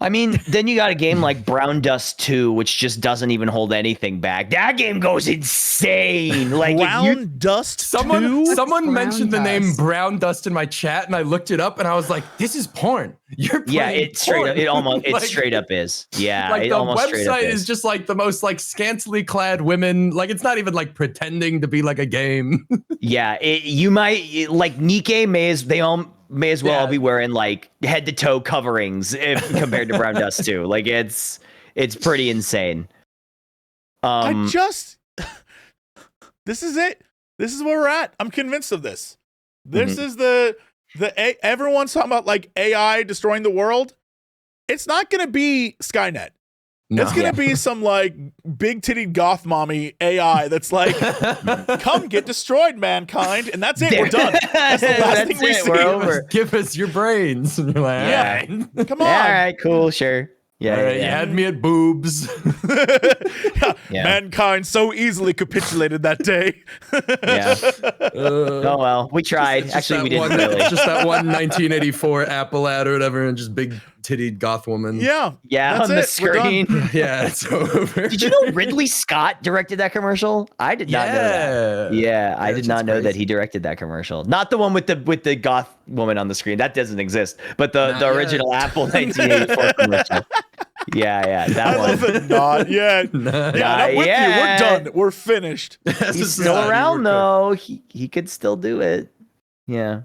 I mean, then you got a game like Brown Dust 2, which just doesn't even hold anything back. That game goes insane. Like Brown Dust 2? Someone mentioned the name Brown Dust in my chat, and I looked it up, and I was like, "This is porn." You're playing it straight porn. up. It almost like, straight up is. Yeah, like it the almost straight up website is just like the most like scantily clad women. Like it's not even like pretending to be like a game. Yeah, you might like Nikkei may as well be wearing like head to toe coverings if compared to Brown Dust 2. Like it's pretty insane. This is it. This is where we're at. I'm convinced of this. This is everyone's talking about like AI destroying the world. It's not going to be Skynet. No. It's going to be some like big titty goth mommy AI that's like, come get destroyed, mankind. And that's it. We're done. That's the last thing we see. We're over. Give us your brains. And you're like, yeah. Come on. Yeah, all right, cool, sure. Yeah, all right, you had me at boobs. Mankind so easily capitulated that day. Oh well, we tried. Actually, we didn't really. Just that one 1984 Apple ad or whatever, and just big tittied goth woman. Yeah, on the screen. Yeah, it's over. Did you know Ridley Scott directed that commercial? I did not know that. Yeah, I did not know that he directed that commercial. Not the one with the goth woman on the screen. That doesn't exist. But the original Apple 1984 commercial. Yeah, that one. I love it. Not yet. Not with you. We're done. We're finished. He's still around though. He could still do it. Yeah.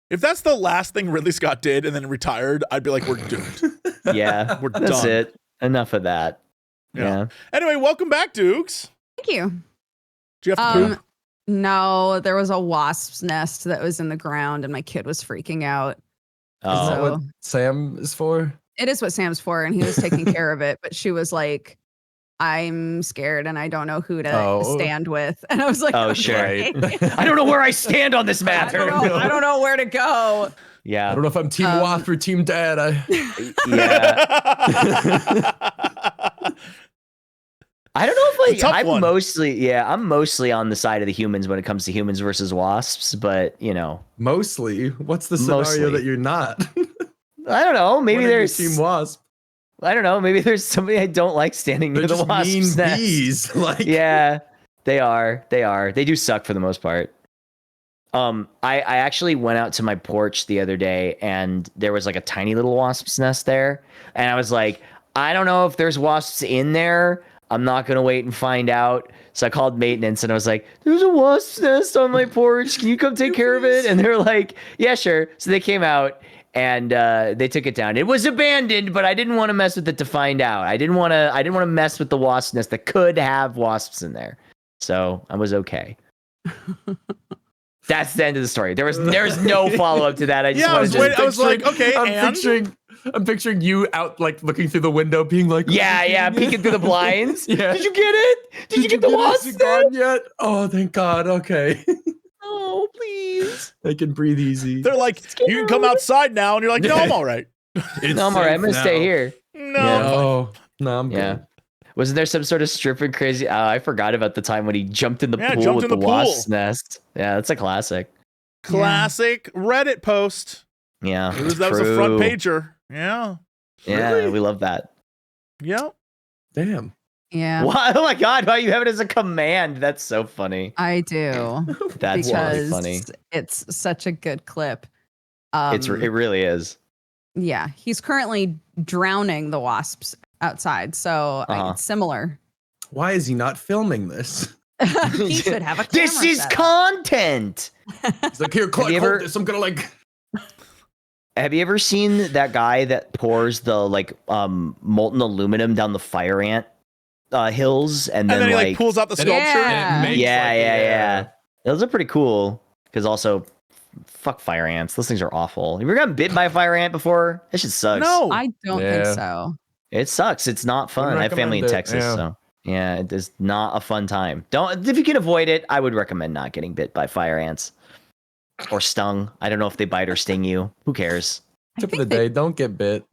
If that's the last thing Ridley Scott did and then retired, I'd be like, we're doomed. Yeah, we're done. That's it. Enough of that. Yeah. Anyway, welcome back, Dukes. Thank you. Do you have to poop? No, there was a wasp's nest that was in the ground and my kid was freaking out. Oh, is that what Sam is for? It is what Sam's for, and he was taking care of it, but she was like, I'm scared and I don't know who to stand with. And I was like, oh, sure. I don't know where I stand on this matter. I don't know where to go. Yeah. I don't know if I'm Team Wasp or Team Dad. Yeah. I don't know if I'm mostly on the side of the humans when it comes to humans versus wasps, but you know. Mostly? What's the scenario that you're not? I don't know. Maybe there's Team Wasp. I don't know. Maybe there's somebody I don't like standing near the wasp's nest. Bees. Like, yeah, they are. They do suck for the most part. I actually went out to my porch the other day and there was like a tiny little wasp's nest there. And I was like, I don't know if there's wasps in there. I'm not gonna wait and find out. So I called maintenance and I was like, there's a wasp's nest on my porch. Can you come take care of it? And they're like, yeah, sure. So they came out and they took it down. It was abandoned, but I didn't want to mess with it to find out. I didn't want to mess with the wasp's nest that could have wasps in there. So I was okay. That's the end of the story. There's no follow up to that. I just I was like, okay, I'm picturing you out like looking through the window, being like, yeah, peeking through the blinds. Yeah. Did you get it? Did you get the wasp Is it gone yet? Oh, thank God. Okay. Oh, please. I can breathe easy. They're like, you can come outside now, and you're like, no, I'm all right. No, I'm all right. I'm gonna stay here. No, No, I'm good. Wasn't there some sort of stripping crazy? I forgot about the time when he jumped in the pool with the wasp's nest. Yeah, that's a classic. Classic Reddit post. Yeah, That was a front pager. Yeah. Yeah, Really? we love that. Yep. Damn. Yeah, Why? Oh my God! Why you have it as a command? That's so funny. I do. That's really Because funny. it's such a good clip. It really is. Yeah, he's currently drowning the wasps outside, so it's similar. Why is he not filming this? He should have a camera. This is set up. content. He's like, here, Clark, hold this. I'm gonna like. Have you ever seen that guy that pours the like molten aluminum down the fire ant hills and then he like pulls out the sculpture. Yeah. Yeah. Those are pretty cool because also fuck fire ants. Those things are awful. You ever gotten bit by a fire ant before? That shit sucks. No. I don't think so. It sucks. It's not fun. I have family in Texas, so yeah, it is not a fun time. If you can avoid it, I would recommend not getting bit by fire ants or stung. I don't know if they bite or sting you. Who cares? Tip of the day, don't get bit.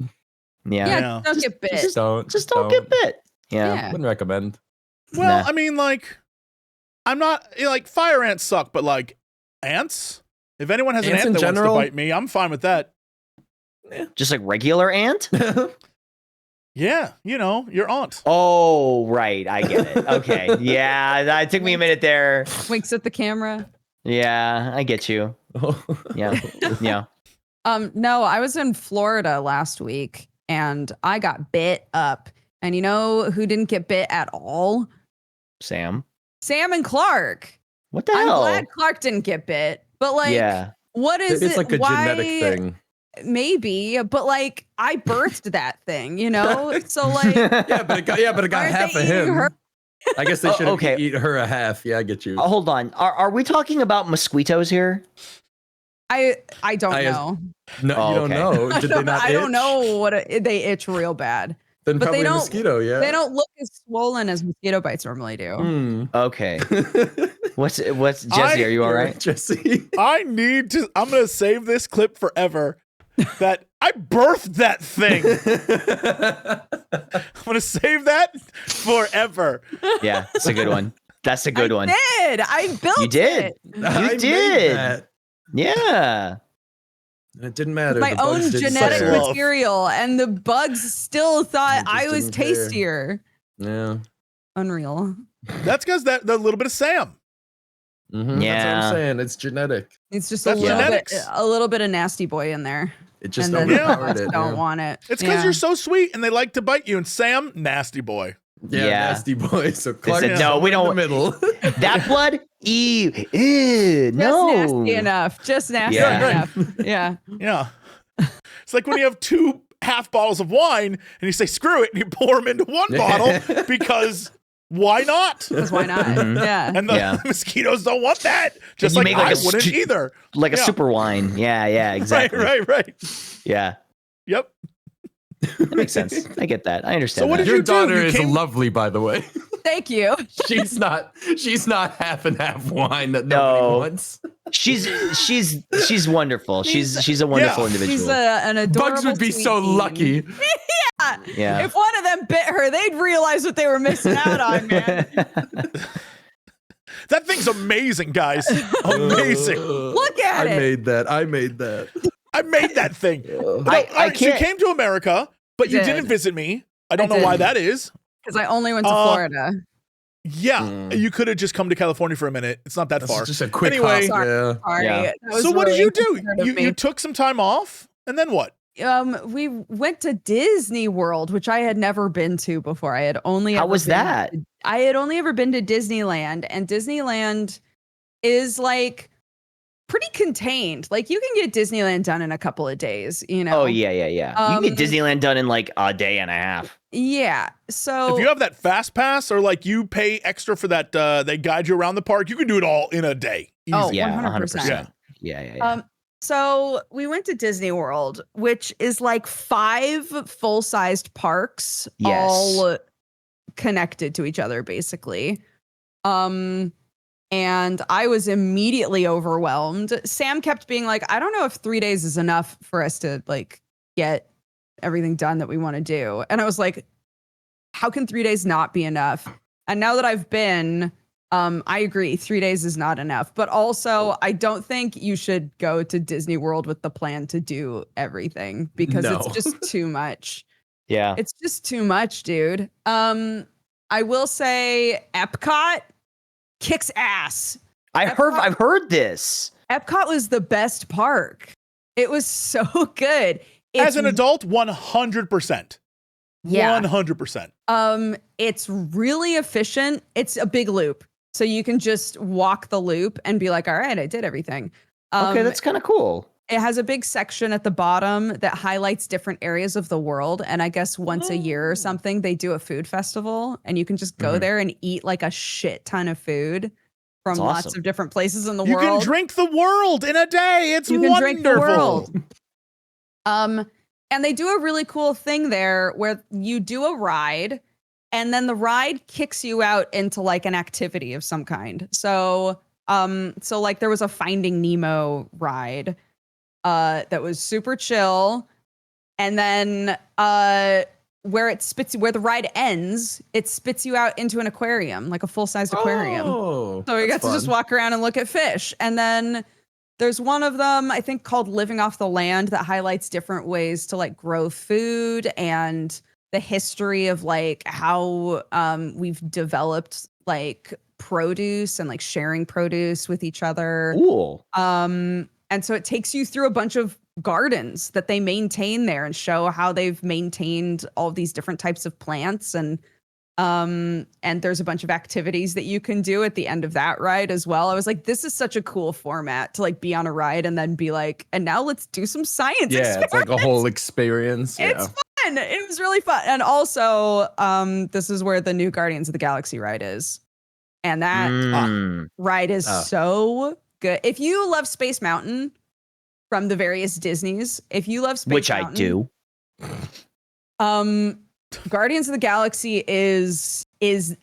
Yeah. Don't get bit. Just don't get bit. Yeah. Wouldn't recommend. Well, Nah. I mean, like, I'm not like fire ants suck, but like ants. If anyone has Ants an in ant that general? wants to bite me, I'm fine with that. Just like regular ant? Yeah, your aunt. Oh, right. I get it. Okay. Yeah, that took me a minute there. Winks at the camera. Yeah, I get you. Yeah. Yeah. No, I was in Florida last week and I got bit up. And you know who didn't get bit at all? Sam. Sam and Clark. What the I'm hell? glad Clark didn't get bit. But like, Yeah. what is It's it? like a Why? genetic thing. Maybe, but like I birthed that thing, So like, Yeah, but it got Aren't half they of eating him. her? I guess they should okay. eat her a half. Yeah, I get you. Hold on. Are we talking about mosquitoes here? I don't I- know. No, Oh, you don't okay. know. Did they not I don't itch? know what they itch real bad. Then but they probably a don't- mosquito. Yeah. They don't look as swollen as mosquito bites normally do. Hmm. Okay. What's Jesse? Are you all right? Jesse? I'm gonna save this clip forever. That I birthed that thing. I'm gonna save that forever. Yeah, it's a good one. That's a good one. I built You did. it. I made did. that. Yeah. It didn't matter. My The bugs own didn't genetic care. love. material, and the bugs still thought They just I was didn't care. tastier. Yeah. Unreal. That's because that little bit of Sam. Mhm, That's what Yeah. I'm saying. It's genetic. It's just That's genetics. a little bit of nasty boy in there. It just And then the overpowered bugs it. don't yeah. want it. It's because Yeah. you're so sweet and they like to bite you. And Sam, nasty boy. Yeah, Yeah. nasty boy. So Clark said, is "No, we somewhere in don't- the middle. That blood? Ew. Ew. Just No. nasty enough. Just nasty Yeah. enough. Yeah. Yeah. It's like when you have 2 half bottles of wine and you say, screw it, and you pour them into one bottle because why not? Because why not? Yeah. And the Yeah. mosquitoes don't want that. Just you like make like I a wouldn't stu- either. Like a Yeah. super wine. Yeah, exactly. Right. Yeah. Yep. That makes sense. I get that. I understand. So what that. did Your you do? daughter You is came- lovely, by the way. Thank you. She's not half and half wine that No. nobody wants. She's wonderful. She's a wonderful individual. She's an adorable Bugs would be sweet so bean. lucky. Yeah. If one of them bit her, they'd realize what they were missing out on, man. That thing's amazing, guys. Amazing. Look at I it. made that. I made that. I made that thing. I All right, so you can't- came to America, but you Did. didn't visit me. I don't I know why did. that is. Because I only went to Florida. Yeah, you could have just come to California for a minute. It's not that That's far. just a quick Anyway, hop. Yeah. Sorry. Yeah. That was So what did really you do? inconsiderate of me. You took some time off, and then what? We went to Disney World, which I had never been to before. I had only How ever was been that? I had only ever been to Disneyland, and Disneyland is like pretty contained. Like you can get Disneyland done in a couple of days, you know. Oh yeah. You can get Disneyland done in like a day and a half. Yeah. So If you have that fast pass or like you pay extra for that, they guide you around the park, you can do it all in a day. Oh, Easy. Yeah, 100%. Yeah. So we went to Disney World, which is like 5 full-sized parks, Yes. all connected to each other, basically. And I was immediately overwhelmed. Sam kept being like, I don't know if 3 days is enough for us to like get everything done that we want to do. And I was like, how can 3 days not be enough? And now that I've been, I agree, 3 days is not enough. But also, I don't think you should go to Disney World with the plan to do everything because No. it's just too much. Yeah. It's just too much, dude. I will say Epcot kicks ass. I've heard this. Epcot was the best park. It was so good. As an adult, 100%. Yeah. 100%. It's really efficient. It's a big loop. So you can just walk the loop and be like, all right, I did everything. Okay, that's kind of cool. It has a big section at the bottom that highlights different areas of the world. And I guess once a year or something, they do a food festival and you can just go there and eat like a shit ton of food from That's lots awesome. of different places in the You world. can drink the world in a day. It's You can wonderful. drink the world. And they do a really cool thing there where you do a ride and then the ride kicks you out into like an activity of some kind. So like there was a Finding Nemo ride that was super chill. And then where the ride ends, it spits you out into an aquarium, like a full-sized aquarium. Oh, So you that's get to just fun. walk around and look at fish. And then there's one of them, I think, called Living Off the Land that highlights different ways to like grow food and the history of like how we've developed like produce and like sharing produce with each other. Cool. And so it takes you through a bunch of gardens that they maintain there and show how they've maintained all these different types of plants and there's a bunch of activities that you can do at the end of that ride as well. I was like, this is such a cool format to like be on a ride and then be like, and now let's do some science. Yeah, it's like a whole experience. It's fun. It was really fun. And also, this is where the new Guardians of the Galaxy ride is. And that ride is so good. If you love Space Mountain from the various Disneys, if you love Space Mountain, I do. Guardians of the Galaxy is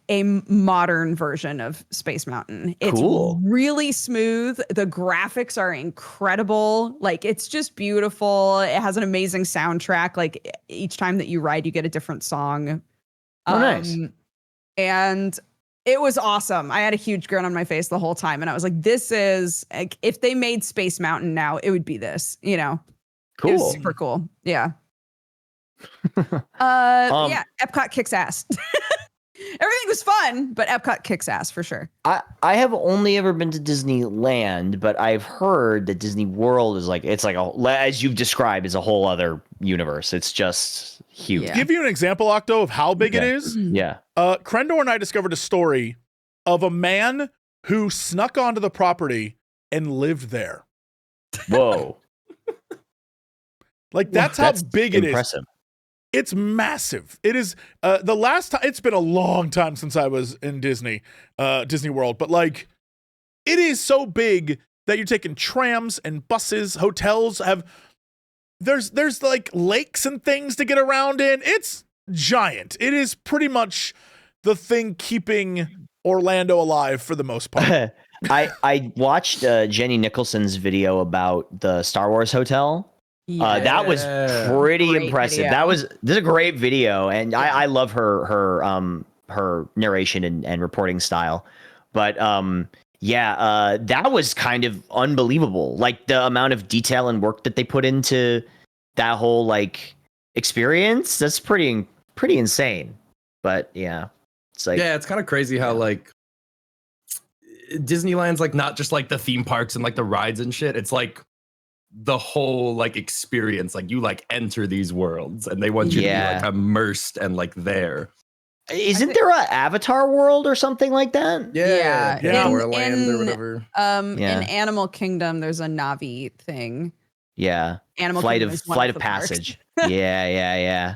a modern version of Space Mountain. It's Cool. really smooth. The graphics are incredible. Like it's just beautiful. It has an amazing soundtrack. Like each time that you ride, you get a different song. Oh, nice. And it was awesome. I had a huge grin on my face the whole time. And I was like, this is like, if they made Space Mountain now, it would be this, you know? Cool. It was super cool. Yeah. Yeah, Epcot kicks ass. Everything was fun, but Epcot kicks ass for sure. I have only ever been to Disneyland, but I've heard that Disney World is like as you've described, is a whole other universe. It's just huge. Yeah. To give you an example, Octo, of how big it is. Yeah. Crendor and I discovered a story of a man who snuck onto the property and lived there. Whoa. Like that's how big it is. Impressive. It's massive. It is the last time. It's been a long time since I was in Disney World, but like it is so big that you're taking trams and buses. Hotels have there's like lakes and things to get around in. It's giant. It is pretty much the thing keeping Orlando alive for the most part. I watched Jenny Nicholson's video about the Star Wars hotel. That was pretty Great impressive. video. This is a great video, and I love her narration and reporting style. But that was kind of unbelievable. Like the amount of detail and work that they put into that whole like experience. That's pretty insane. But yeah, it's like it's kind of crazy how like Disneyland's like not just like the theme parks and like the rides and shit. It's like the whole like experience. Like you like enter these worlds and they want you to be like immersed and like there. Isn't there an Avatar world or something like that? Yeah. Or land or whatever. In Animal Kingdom, there's a Navi thing. Yeah. Animal flight Kingdom of passage. Yeah.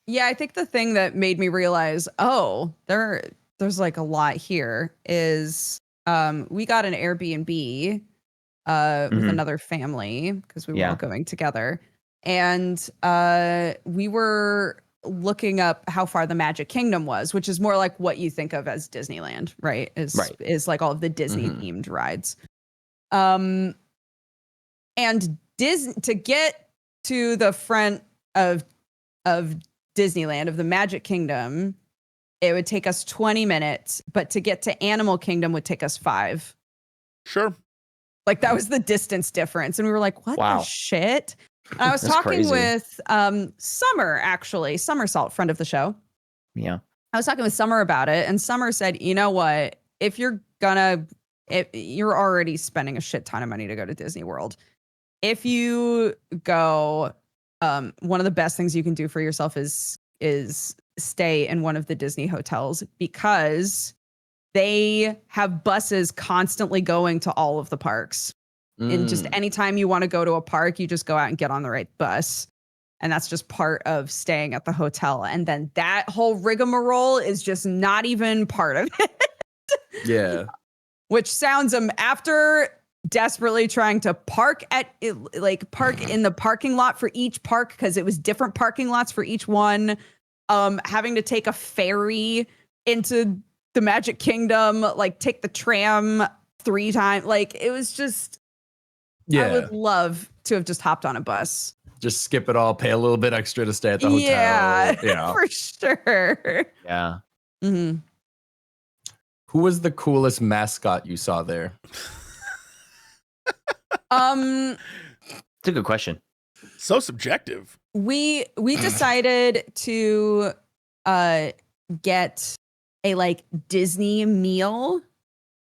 Yeah, I think the thing that made me realize, there's like a lot here is we got an Airbnb with another family because we were all going together. And we were looking up how far the Magic Kingdom was, which is more like what you think of as Disneyland, right? Is like all of the Disney themed rides. And to get to the front of Disneyland, of the Magic Kingdom, it would take us 20 minutes, but to get to Animal Kingdom would take us 5. Sure. Like that was the distance difference. And we were like, what the shit? And I was talking crazy. with Summer, actually, Somersault, friend of the show. Yeah. I was talking with Summer about it, and Summer said, you know what? If you're already spending a shit ton of money to go to Disney World. If you go, one of the best things you can do for yourself is stay in one of the Disney hotels because they have buses constantly going to all of the parks. And just anytime you want to go to a park, you just go out and get on the right bus. And that's just part of staying at the hotel. And then that whole rigmarole is just not even part of it. Yeah. Which sounds after desperately trying to park in the parking lot for each park because it was different parking lots for each one. Having to take a ferry into the Magic Kingdom, like take the tram 3 times. Like it was just, I would love to have just hopped on a bus. Just skip it all, pay a little bit extra to stay at the hotel. Yeah, for sure. Yeah. Mm-hmm. Who was the coolest mascot you saw there? It's a good question. So subjective. We decided to get a like Disney meal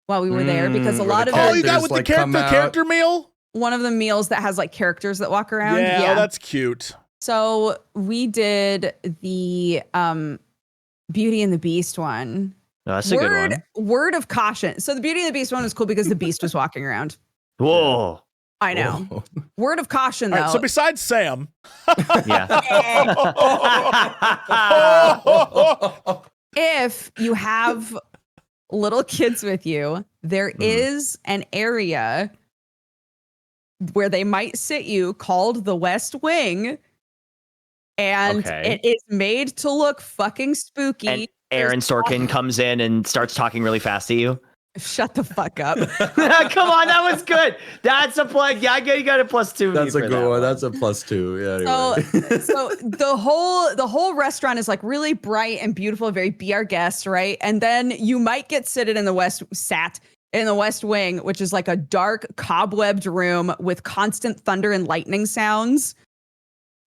while we were there because a lot of you got with the character meal? One of the meals that has like characters that walk around. Yeah, that's cute. So we did the Beauty and the Beast one. Oh, that's a good one. Word of caution. So the Beauty and the Beast one was cool because the Beast was walking around. Whoa. I know. Whoa. Word of caution, though. All right, so besides Sam. If you have little kids with you, there is an area where they might sit you called the West Wing. And it is made to look fucking spooky. And Aaron Sorkin comes in and starts talking really fast to you. Shut the fuck up. Come on, that was good. That's a plug. Yeah, you got a +2. That's a good one. That's a +2. Yeah. Anyway. So the whole restaurant is like really bright and beautiful, very be our guest, right? And then you might get sat in the West Wing, which is like a dark cobwebbed room with constant thunder and lightning sounds.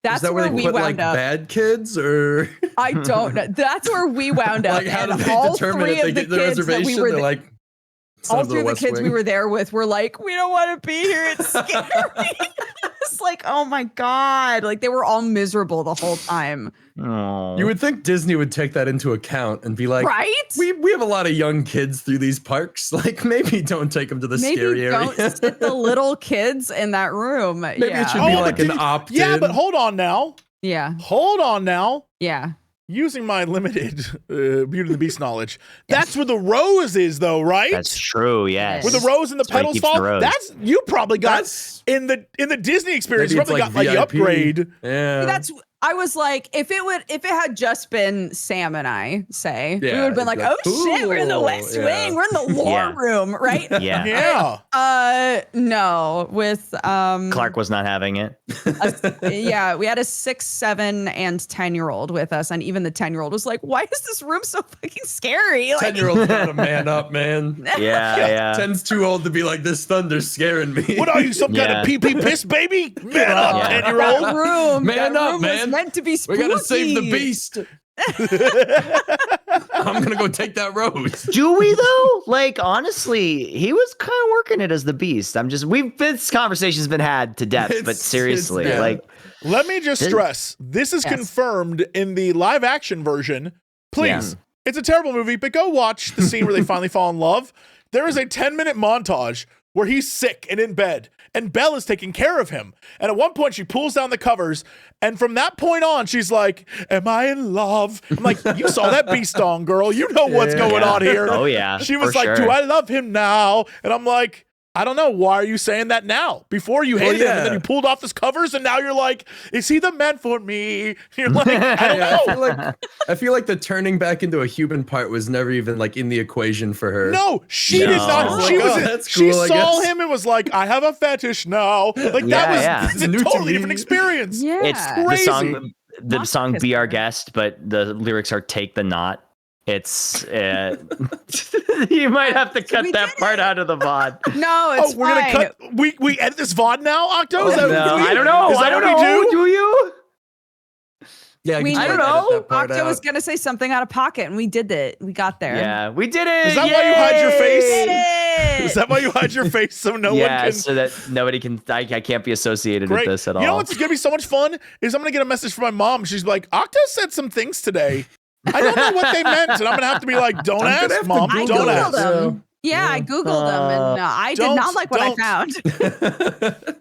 That's where we put, wound up. Bad kids, or I don't know. That's where we wound up. Like, how and did they all determine 3 if of they the get the kids that reservation? we were They're like, all 3 of the kids Wing. we were there with were like, we don't want to be here. It's scary. It's like, oh my God. Like they were all miserable the whole time. Oh. You would think Disney would take that into account and be like, right? We have a lot of young kids through these parks. Like maybe don't take them to the scary area. Maybe don't sit the little kids in that room. Maybe it should be like an opt-in. Yeah, but hold on now. Yeah. Hold on now. Yeah. Using my limited Beauty and the Beast knowledge, that's where the rose is, though, right? That's true. Yes. Where the rose and the petals fall. That's you probably got in the Disney experience. You probably got like the upgrade. Yeah. I was like, if it had just been Sam and I, we would have been like, oh shit, we're in the West Wing, we're in the lore room, right? Yeah. No, with Clark was not having it. We had a 6, 7, and 10-year-old with us, and even the 10-year-old was like, why is this room so fucking scary? Like, 10-year-old's gotta man up, man. Yeah. 10's too old to be like, this thunder's scaring me. What are you, some kind of pee-pee piss baby? Man up, 10-year-old. Man up, man. Meant to be spooky. We gotta save the beast. I'm gonna go take that rose. Do we though? Like honestly, he was kind of reincarnate as the Beast. This conversation's been had to death, but seriously, yeah. like, Let me just stress, this is confirmed in the live action version. Please, it's a terrible movie, but go watch the scene where they finally fall in love. There is a 10-minute montage where he's sick and in bed, and Belle is taking care of him. And at one point, she pulls down the covers, and from that point on, she's like, am I in love? I'm like, you saw that Beast on, girl. You know what's going on here. Oh, yeah. She was like, do I love him now? And I'm like, I don't know. Why are you saying that now? Before you hated him, and then you pulled off his covers, and now you're like, is he the man for me? You're like, I don't know. I feel like the turning back into a human part was never even like in the equation for her. No, she did not. She was. That's she cool, I saw guess. him and was like, I have a fetish now. Like that was It's a new to totally me. different experience. Yeah. It's Crazy. the song kiss "Be Our her. Guest," but the lyrics are "Take the Knot." It's you might have to cut We that did part it. out of the VOD. No, it's We're fine. gonna cut. We edit this VOD now, Octo? Is that No, what we, I don't know. Is that I don't what know. we do? Do you? Yeah, We I knew don't that. know. That part Octo out. was gonna say something out of pocket, and we did it. We got there. Yeah, we did it. Is that why you hide your face? We did it. Is that why you hide your face so no one Yeah, can? so that nobody can. I can't be associated Great. with this at all. You know what's gonna be so much fun is I'm gonna get a message from my mom. She's like, Octo said some things today. I don't know what they meant, and I'm gonna have to be like, don't I'm gonna ask, have to mom. I Don't googled ask. them. Yeah, I googled them, and I did not like what I found.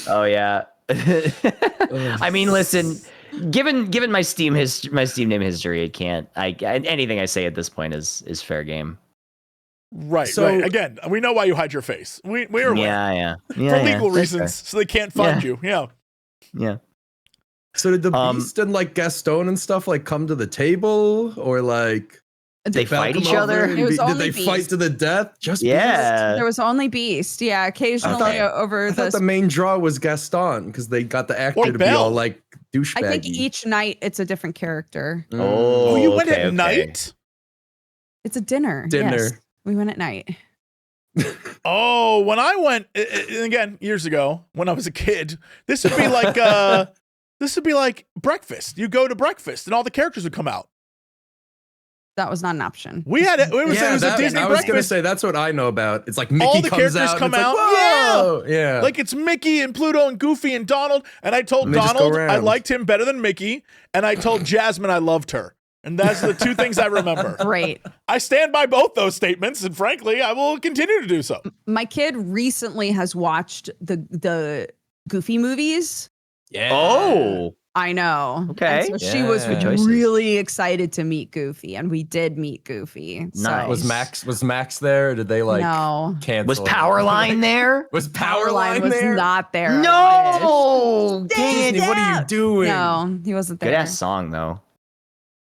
Oh yeah. I mean, listen. Given my Steam name history, it can't. Anything I say at this point is fair game. Right. So- right. Again, we know why you hide your face. We're aware. Yeah. For legal that's reasons, so they can't find you. Yeah. fair. Yeah. So did the Beast and like Gaston and stuff like come to the table, or like They Val fight come each over other? and It was did they only fight Beast. to the death? Just Yeah. There was only Beast. Yeah, occasionally over I thought the. the main draw was Gaston because they got the actor Or to be Belle. all like douchebaggy. I think each night it's a different character. Oh, you went okay, at okay. night? It's a dinner. Dinner. Yes, we went at night. Oh, when I went again years ago when I was a kid, this would be like breakfast. You go to breakfast and all the characters would come out. That was not an option. We had it. It was a Disney I was gonna breakfast. say that's what I know about. It's like Mickey All the comes characters out. come and it's out. Like, whoa! Yeah. Like it's Mickey and Pluto and Goofy and Donald. And I told And they just go Donald I around. liked him better than Mickey. And I told Jasmine I loved her. And that's the two things I remember. Great. I stand by both those statements, and frankly, I will continue to do so. My kid recently has watched the Goofy movies. yeah. Oh. I know. Okay. And so she was Yeah. Good choices. really excited to meet Goofy, and we did meet Goofy. So. Nice. Was Max there? Or did they like No. cancel? Was him? Powerline there? Was Powerline Powerline was there? not there. No. Dang Disney, it. what are you doing? No, he wasn't there. Good ass song though.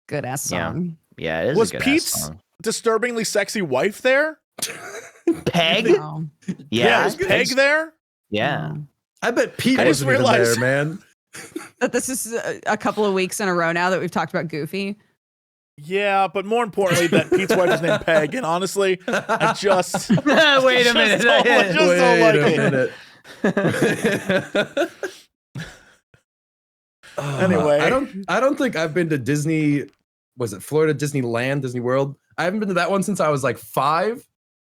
Good ass Yeah. song. Yeah, it is Was a good Pete's ass song. disturbingly sexy wife there? Peg? No. Yeah. Was Peg there? Yeah. No. I bet Pete I just wasn't even realized- there, man. But this is a couple of weeks in a row now that we've talked about Goofy. Yeah, but more importantly, that Pete's wife is named Peg. And honestly, I just Wait a just minute. don't like it. Anyway. I don't think I've been to Disney. Was it Florida Disneyland, Disney World? I haven't been to that one since I was like 5.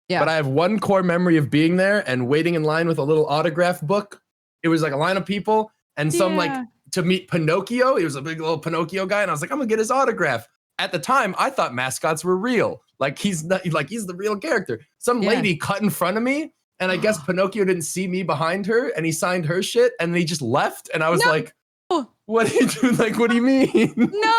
Yeah. But I have one core memory of being there and waiting in line with a little autograph book. It was like a line of people and some like Yeah. to meet Pinocchio. He was a big little Pinocchio guy, and I was like, I'm gonna get his autograph. At the time, I thought mascots were real. Like he's the real character. Some Yeah. lady cut in front of me, and I guess Pinocchio didn't see me behind her, and he signed her shit, and he just left. And I was No. like, what do you do? Like, what do you mean? No.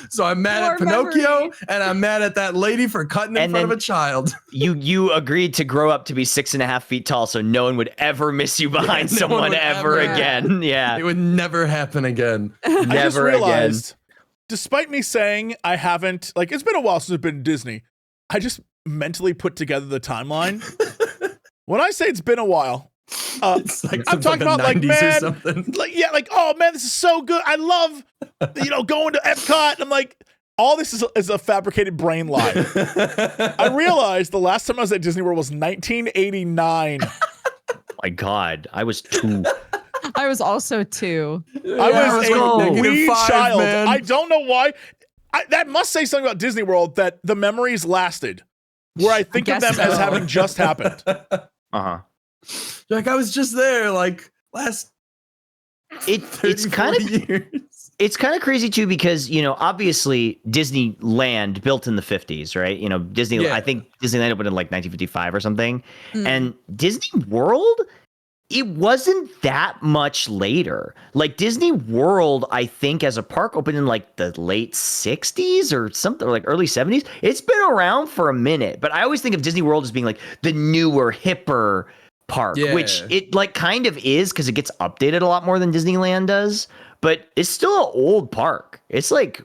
So I'm mad at Poor Pinocchio, memory. and I'm mad at that lady for cutting in And front of then- a child. You agreed to grow up to be 6.5 feet tall, so no one would ever miss you behind no one someone would ever ever. again. Yeah. It would never happen again. I just Never realized, despite me saying I haven't, like, it's been a while since I've been to Disney, I just mentally put together the timeline. When I say it's been a while, It's like I'm since, talking the about, like, 90s or man, something. like, yeah, like, oh man, this is so good. I love, going to Epcot. And I'm like, all this is a fabricated brain lie. I realized the last time I was at Disney World was 1989. My God, I was 2. I was also 2. I was let's go. a wee -5, child. man. I don't know why. That must say something about Disney World that the memories lasted. where I think of them guess as so. having just happened. Uh-huh. Like I was just there like last It's 30, kind 40 of years. it's kind of crazy too because obviously Disneyland built in the 50s, right? Disney. Yeah. I think Disneyland opened in like 1955 or something, Mm. and Disney World. It wasn't that much later. Like Disney World, I think as a park opened in like the late 60s or something, or like early 70s. It's been around for a minute, but I always think of Disney World as being like the newer, hipper park, which Yeah. it like kind of is because it gets updated a lot more than Disneyland does, but it's still an old park. It's like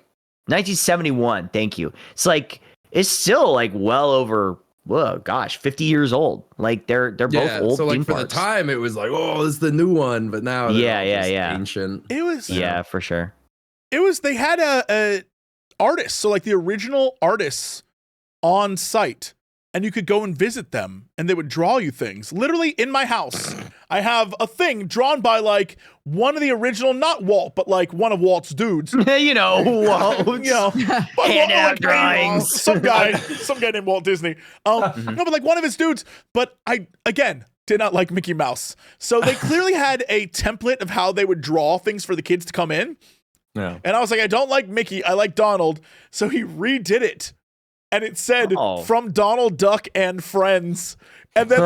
1971. Thank you. It's still like well over, 50 years old. Like they're both old so like theme for parks. the time it was like, oh, this is the new one, but now they're Yeah, all yeah, just yeah. ancient. It was Yeah, for sure. they had a artist, so like the original artists on site, and you could go and visit them and they would draw you things. Literally in my house, I have a thing drawn by like one of the original, not Walt, but like one of Walt's dudes. Walt. But Handing out like, drawings. some guy named Walt Disney. No, but like one of his dudes. But I again did not like Mickey Mouse, so they clearly had a template of how they would draw things for the kids to come in. Yeah. And I was like, I don't like Mickey, I like Donald. So he redid it. And it said, Oh. from Donald Duck and Friends. And then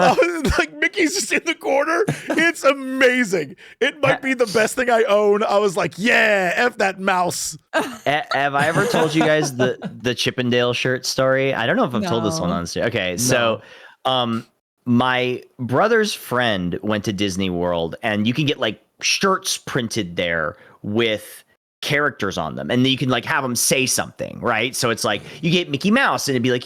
like Mickey's just in the corner. It's amazing. It might be the best thing I own. I was like, yeah, F that mouse. Have I ever told you guys the Chippendale shirt story? I don't know if I've told this one No. on stage. Okay, so my brother's friend went to Disney World, and you can get like shirts printed there with characters on them, and then you can like have them say something, right? So it's like you get Mickey Mouse, and it'd be like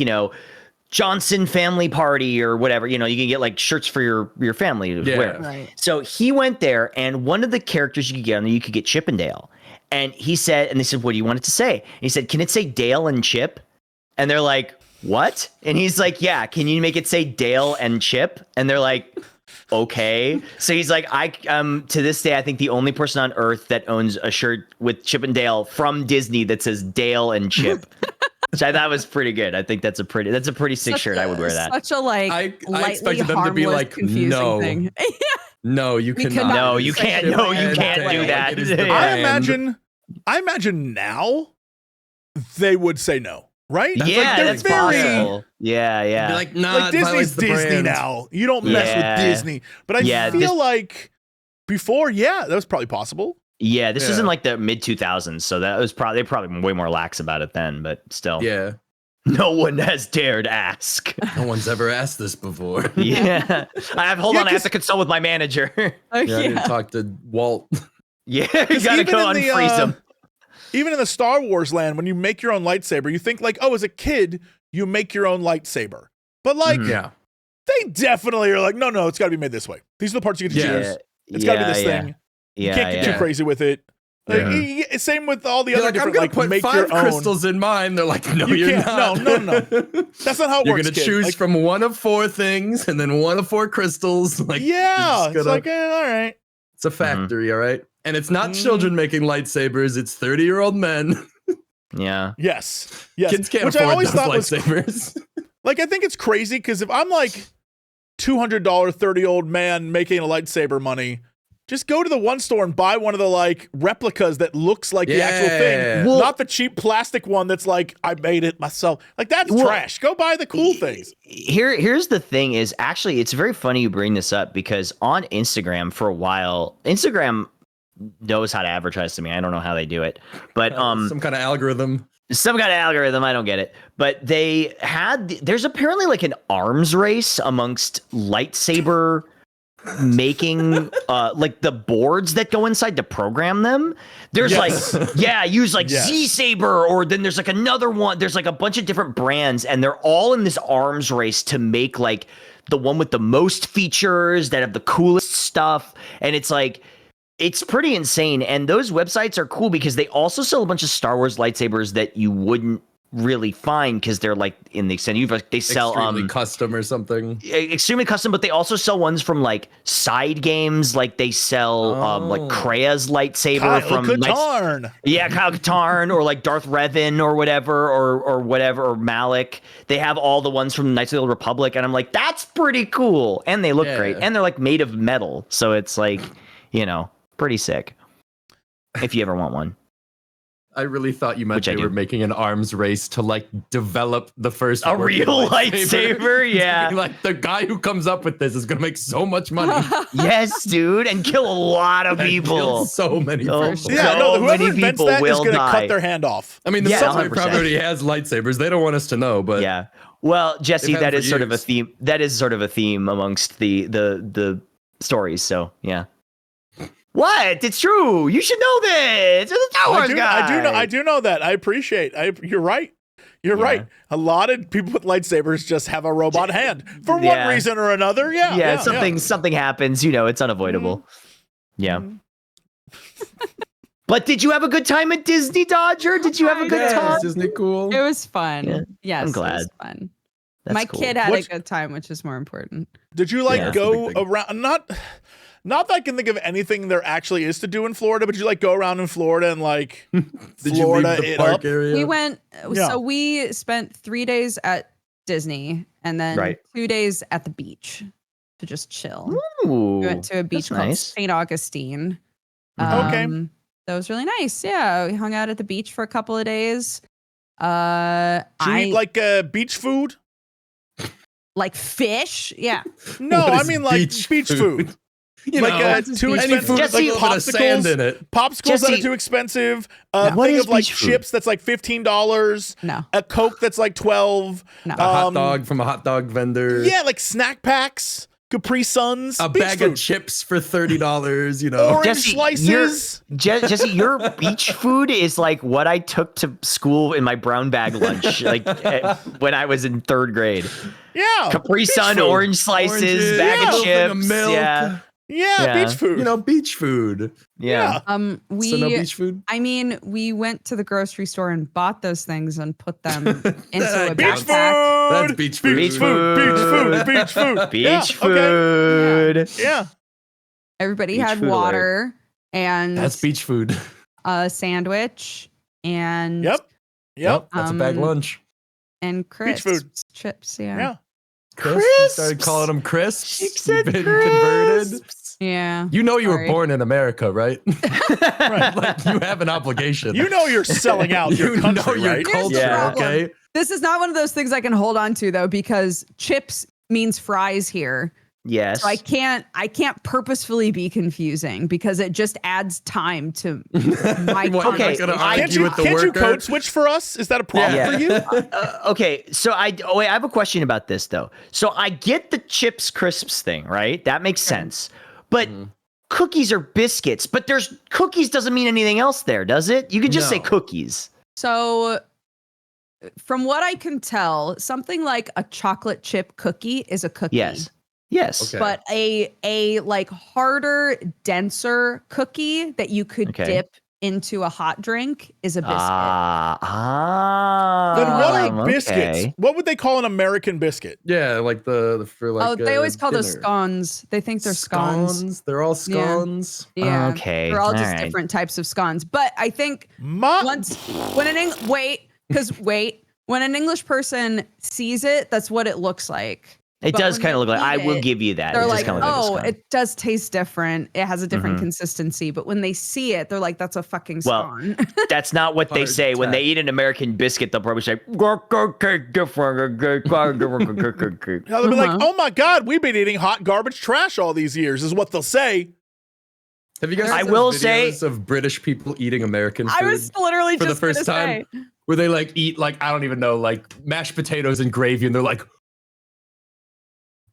Johnson family party or whatever. You can get like shirts for your family to Yeah. wear. Right. So he went there, and one of the characters you could get on there, you could get Chippendale. And he said, and they said, what do you want it to say? And he said, can it say Dale and Chip? And they're like, what? And he's like, yeah, can you make it say Dale and Chip? And they're like, okay. So he's like, to this day, I think the only person on earth that owns a shirt with Chip and Dale from Disney that says Dale and Chip. Which I thought was pretty good. I think that's a pretty sick shirt. I would wear that. Such a like I lightly expected them to be harmless, like, confusing no. thing. No, you We cannot. cannot No, you can't. No, you can't do that. It is the Yeah. brand. I imagine now they would say no, right? That's yeah, they're that's very- possible. Yeah, yeah. Be like, nah, Like it violates Disney's the Disney brand. now. You don't mess Yeah. with Disney. But I Yeah, feel like before, that was probably possible. Yeah, this Yeah. was in like the mid 2000s, so that was they're probably way more lax about it then, but still. Yeah. No one has dared ask. No one's ever asked this before. Yeah. Hold on, I have 'cause- to consult with my manager. Oh, Yeah, I yeah. didn't talk to Walt. Yeah, you gotta even go in the, unfreeze him. Even in the Star Wars land, when you make your own lightsaber, you think like, oh, as a kid, you make your own lightsaber. But like, Yeah. they definitely are like, no, it's got to be made this way. These are the parts you get to Yeah. choose. It's got to be this thing. Yeah, You can't get yeah. too crazy with it. Like, Yeah. same with all the You're other like, I'm different, gonna like, put make 5 your own. crystals in mine. They're like, no, You you're can't. not. No. That's not how it You're works, gonna kid. choose Like, from one of 4 things and then one of 4 crystals. Like, yeah, you're it's just like, gonna- all right. it's a factory, all right? And it's not children making lightsabers, it's 30-year-old men. Yeah. Yes. Kids can't Which I afford always those thought was lightsabers. like, I think it's crazy because if I'm like $200 30-year-old man making a lightsaber money, just go to the one store and buy one of the like replicas that looks like the actual thing, Yeah. Well- not the cheap plastic one that's like I made it myself. Like that's Well- trash. Go buy the cool things. Here's the thing is actually it's very funny you bring this up because on Instagram for a while, Instagram knows how to advertise to me. I don't know how they do it. But Some kind of algorithm. some kind of algorithm, I don't get it. But there's apparently like an arms race amongst lightsaber making like the boards that go inside to program them. There's Yes. use like Yes. Z-Saber, or then there's like another one. There's like a bunch of different brands, and they're all in this arms race to make like the one with the most features that have the coolest stuff. And it's like, it's pretty insane. And those websites are cool because they also sell a bunch of Star Wars lightsabers that you wouldn't really fine because they're like in the extended universe. They sell Extremely custom or something. extremely custom, but they also sell ones from like side games. Like they sell like Krea's lightsaber Kyle from Katarn. Kyle Katarn, or like Darth Revan or whatever, or Malik. They have all the ones from Knights of the Old Republic, and I'm like, that's pretty cool, and they look great, and they're like made of metal, so it's like, you know, pretty sick. If you ever want one. I really thought you meant Which I they were do. making an arms race to like develop the first A working real lightsaber, yeah. Like the guy who comes up with this is gonna make so much money. Yes, dude, and kill a lot of And people. kill so many Oh, people. Yeah, no, So whoever many invents people that is will going to die. cut their hand off. I mean, the Yeah, military 100%. probably already has lightsabers. They don't want us to know, but Yeah. Well, Jesse, They've had that them is for sort of a years. theme. That is sort of a theme amongst the stories. So yeah. What? It's true. You should know this. You're the Star Wars guy. I do know that. I appreciate. You're right. You're right. A lot of people with lightsabers just have a robot hand for one Yeah. reason or another. Yeah. Yeah, something happens. You know, it's unavoidable. Yeah. But did you have a good time at Disney, Dodger? Did you have a good yeah, time? is Disney cool? It was fun. Yeah, Yes, I'm glad. It was fun. That's My cool. kid had What's- a good time, which is more important. Did you like Yeah. go That's the big around? Not that I can think of anything there actually is to do in Florida, but you like go around in Florida and like Did Florida you leave the it park up? area? We went, Yeah. so we spent 3 days at Disney and then Right. 2 days at the beach to just chill. Ooh, We went to a beach that's called nice. St. Augustine. Okay. That was really nice. Yeah, we hung out at the beach for a couple of days. Do you eat like beach food? like fish. Yeah. No, What I is mean like beach food. You Like, know, too any expensive. food with like a Jesse, little bit of sand in it. Popsicles that Jesse- are too expensive. What Thing is of like beach food? chips that's like $15. No. A Coke that's like 12. No. A hot dog from a hot dog vendor. Yeah, like snack packs, Capri Suns, A beach bag food. of chips for $30. You know. Orange Jesse, slices. Jesse, your beach food is like what I took to school in my brown bag lunch, like when I was in 3rd grade. Yeah. Capri beach Sun, food. orange slices, Oranges, bag yeah, of little thing of chips. milk. Yeah, Yeah, Yeah. beach food. You know, beach food. yeah. We So no beach food. I mean, we went to the grocery store and bought those things and put them into a Beach backpack. food. That's beach food. Beach food. Beach food. Beach food. Beach Yeah, okay. food. Yeah. Everybody Beach had food alert. water and That's beach food. a sandwich and Yep. That's a bag Um, lunch. and crisps, food. chips. Yeah. Crisps? You started calling them crisps. She said You've been crisps. converted. Yeah. You know you Sorry. were born in America, right? Right. Like you have an obligation. You know you're selling out your you country, know your right? culture, Yeah. okay? This is not one of those things I can hold on to though, because chips means fries here. Yes. So I can't purposefully be confusing because it just adds time to my What, conversation. you're not gonna I- argue with the Can't you worker? code switch for us? Is that a problem Yeah. for you? Okay, so I have a question about this though. So I get the chips crisps thing, right? That makes sense. But cookies are biscuits, but there's cookies doesn't mean anything else there, does it? You can just say No. cookies. So from what I can tell, something like a chocolate chip cookie is a cookie. Yes. Yes. Okay. But a like harder, denser cookie that you could Okay. dip into a hot drink is a biscuit. Then what are okay. biscuits? What would they call an American biscuit? Yeah, like the for like. Oh, they always call those dinner. scones. They think they're scones. They're all scones. Yeah. Okay, They're all just alright. different types of scones. But I think Ma- when an English person sees it, that's what it looks like. It But does when kind they of look like. I eat will it, give you that. They're It does like, kinda look like a oh, scone. it does taste different. It has a different Mhm. consistency. But when they see it, they're like, that's a fucking Well, scone. That's not what they Hard say when tech. they eat an American biscuit. They'll probably say, Now they'll be like, oh my God, we've been eating hot garbage trash all these years, is what they'll say. Have you guys? I seen will those say- videos of British people eating American food I was literally for the just first gonna time, where they like eat like I don't even know like mashed potatoes and gravy, and they're like,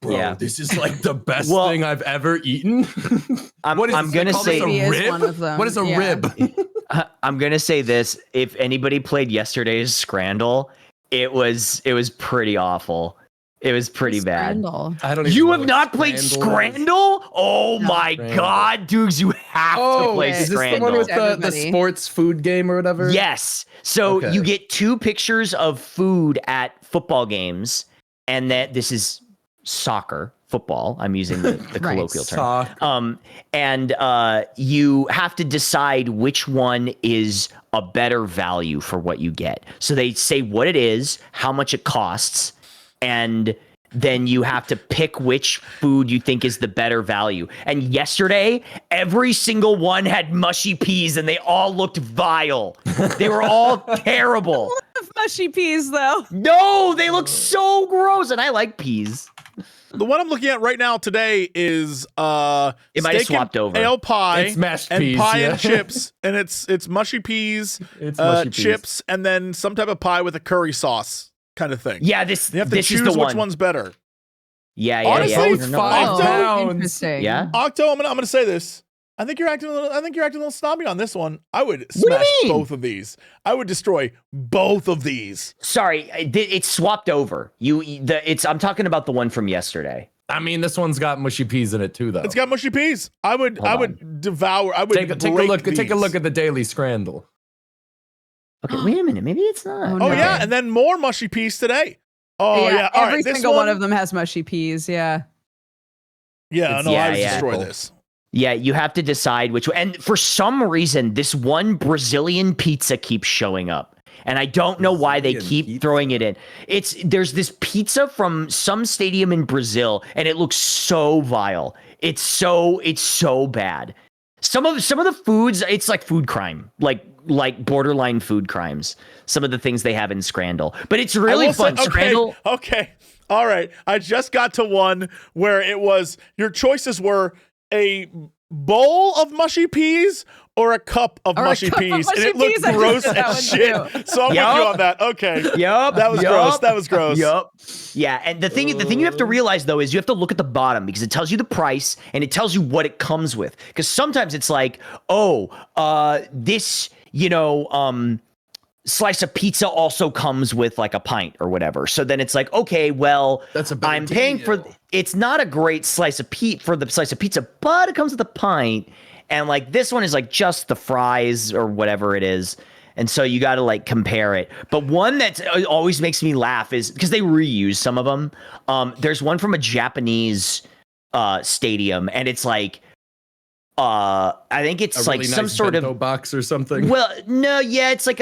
"Bro, Yeah. this is like the best Well, thing I've ever eaten." I'm What is I'm this? gonna They call this say Maybe a is rib. one of them. What is a Yeah. rib? I'm gonna say this. If anybody played yesterday's Scrandle, it was pretty awful. It was pretty bad. Scrandle. I don't even You know have what not played Scrandle? Oh my Scrandle. God, Dukes, you have to play is this the one Scrandle. with the Everybody. sports food game or whatever? Yes. So Okay. you get 2 pictures of food at football games, and that this is soccer, football. I'm using the Right. colloquial term. Sock. And you have to decide which one is a better value for what you get. So they say what it is, how much it costs, and then you have to pick which food you think is the better value. And yesterday, every single one had mushy peas, and they all looked vile. They were all terrible. Mushy peas, though. No, they look so gross, and I like peas. The one I'm looking at right now today is It might have steak swapped and over. ale pie It's mashed and peas, pie yeah. and chips, and it's mushy peas, It's mushy peas. chips, and then some type of pie with a curry sauce kind of thing. Yeah, this You have to this is choose the which one. one's better. Yeah, Honestly, yeah. Both 5 Octo? pounds. Interesting. Yeah. Octo, I'm gonna say this. I think you're acting a little snobby on this one. I would do you smash mean? both of these. I would destroy both of these. Sorry, it's swapped over. I'm talking about the one from yesterday. I mean, this one's got mushy peas in it too, though. It's got mushy peas. I would Hold would devour. I would take a break look. Take a these. look at the daily Scrandle. Okay, wait a minute. Maybe it's not. Oh, Oh no. yeah, and then more mushy peas today. Oh yeah, all every right. This single one of them has mushy peas. Yeah. Yeah, no, I Yeah, would yeah. destroy this. Yeah, you have to decide which one. And for some reason, this one Brazilian pizza keeps showing up. And I don't know why they Brazilian keep pizza? throwing it in. There's this pizza from some stadium in Brazil, and it looks so vile. It's so bad. Some of the foods, it's like food crime, like borderline food crimes. Some of the things they have in Scrandle, but it's really I will fun. say- Scrandle. Okay. All right. I just got to one where it was your choices were a bowl of mushy peas or a cup of Or a mushy cup of peas, mushy and it looked peas, I gross did that as one shit. too. So I'm with Yup. you on that. Okay. Yup. That was gross. That was gross. Yup. Yeah, and the thing you have to realize though is you have to look at the bottom because it tells you the price and it tells you what it comes with. Because sometimes it's like, this, slice of pizza also comes with like a pint or whatever. So then it's like, okay, well, That's a better I'm paying for. deal. It's not a great slice of for the slice of pizza, but it comes with a pint. And like this one is like just the fries or whatever it is. And so you got to like compare it. But one that always makes me laugh is because they reuse some of them. There's one from a Japanese stadium, and it's like, I think it's A like really some nice sort bento of. box or something. Well, no, yeah, it's like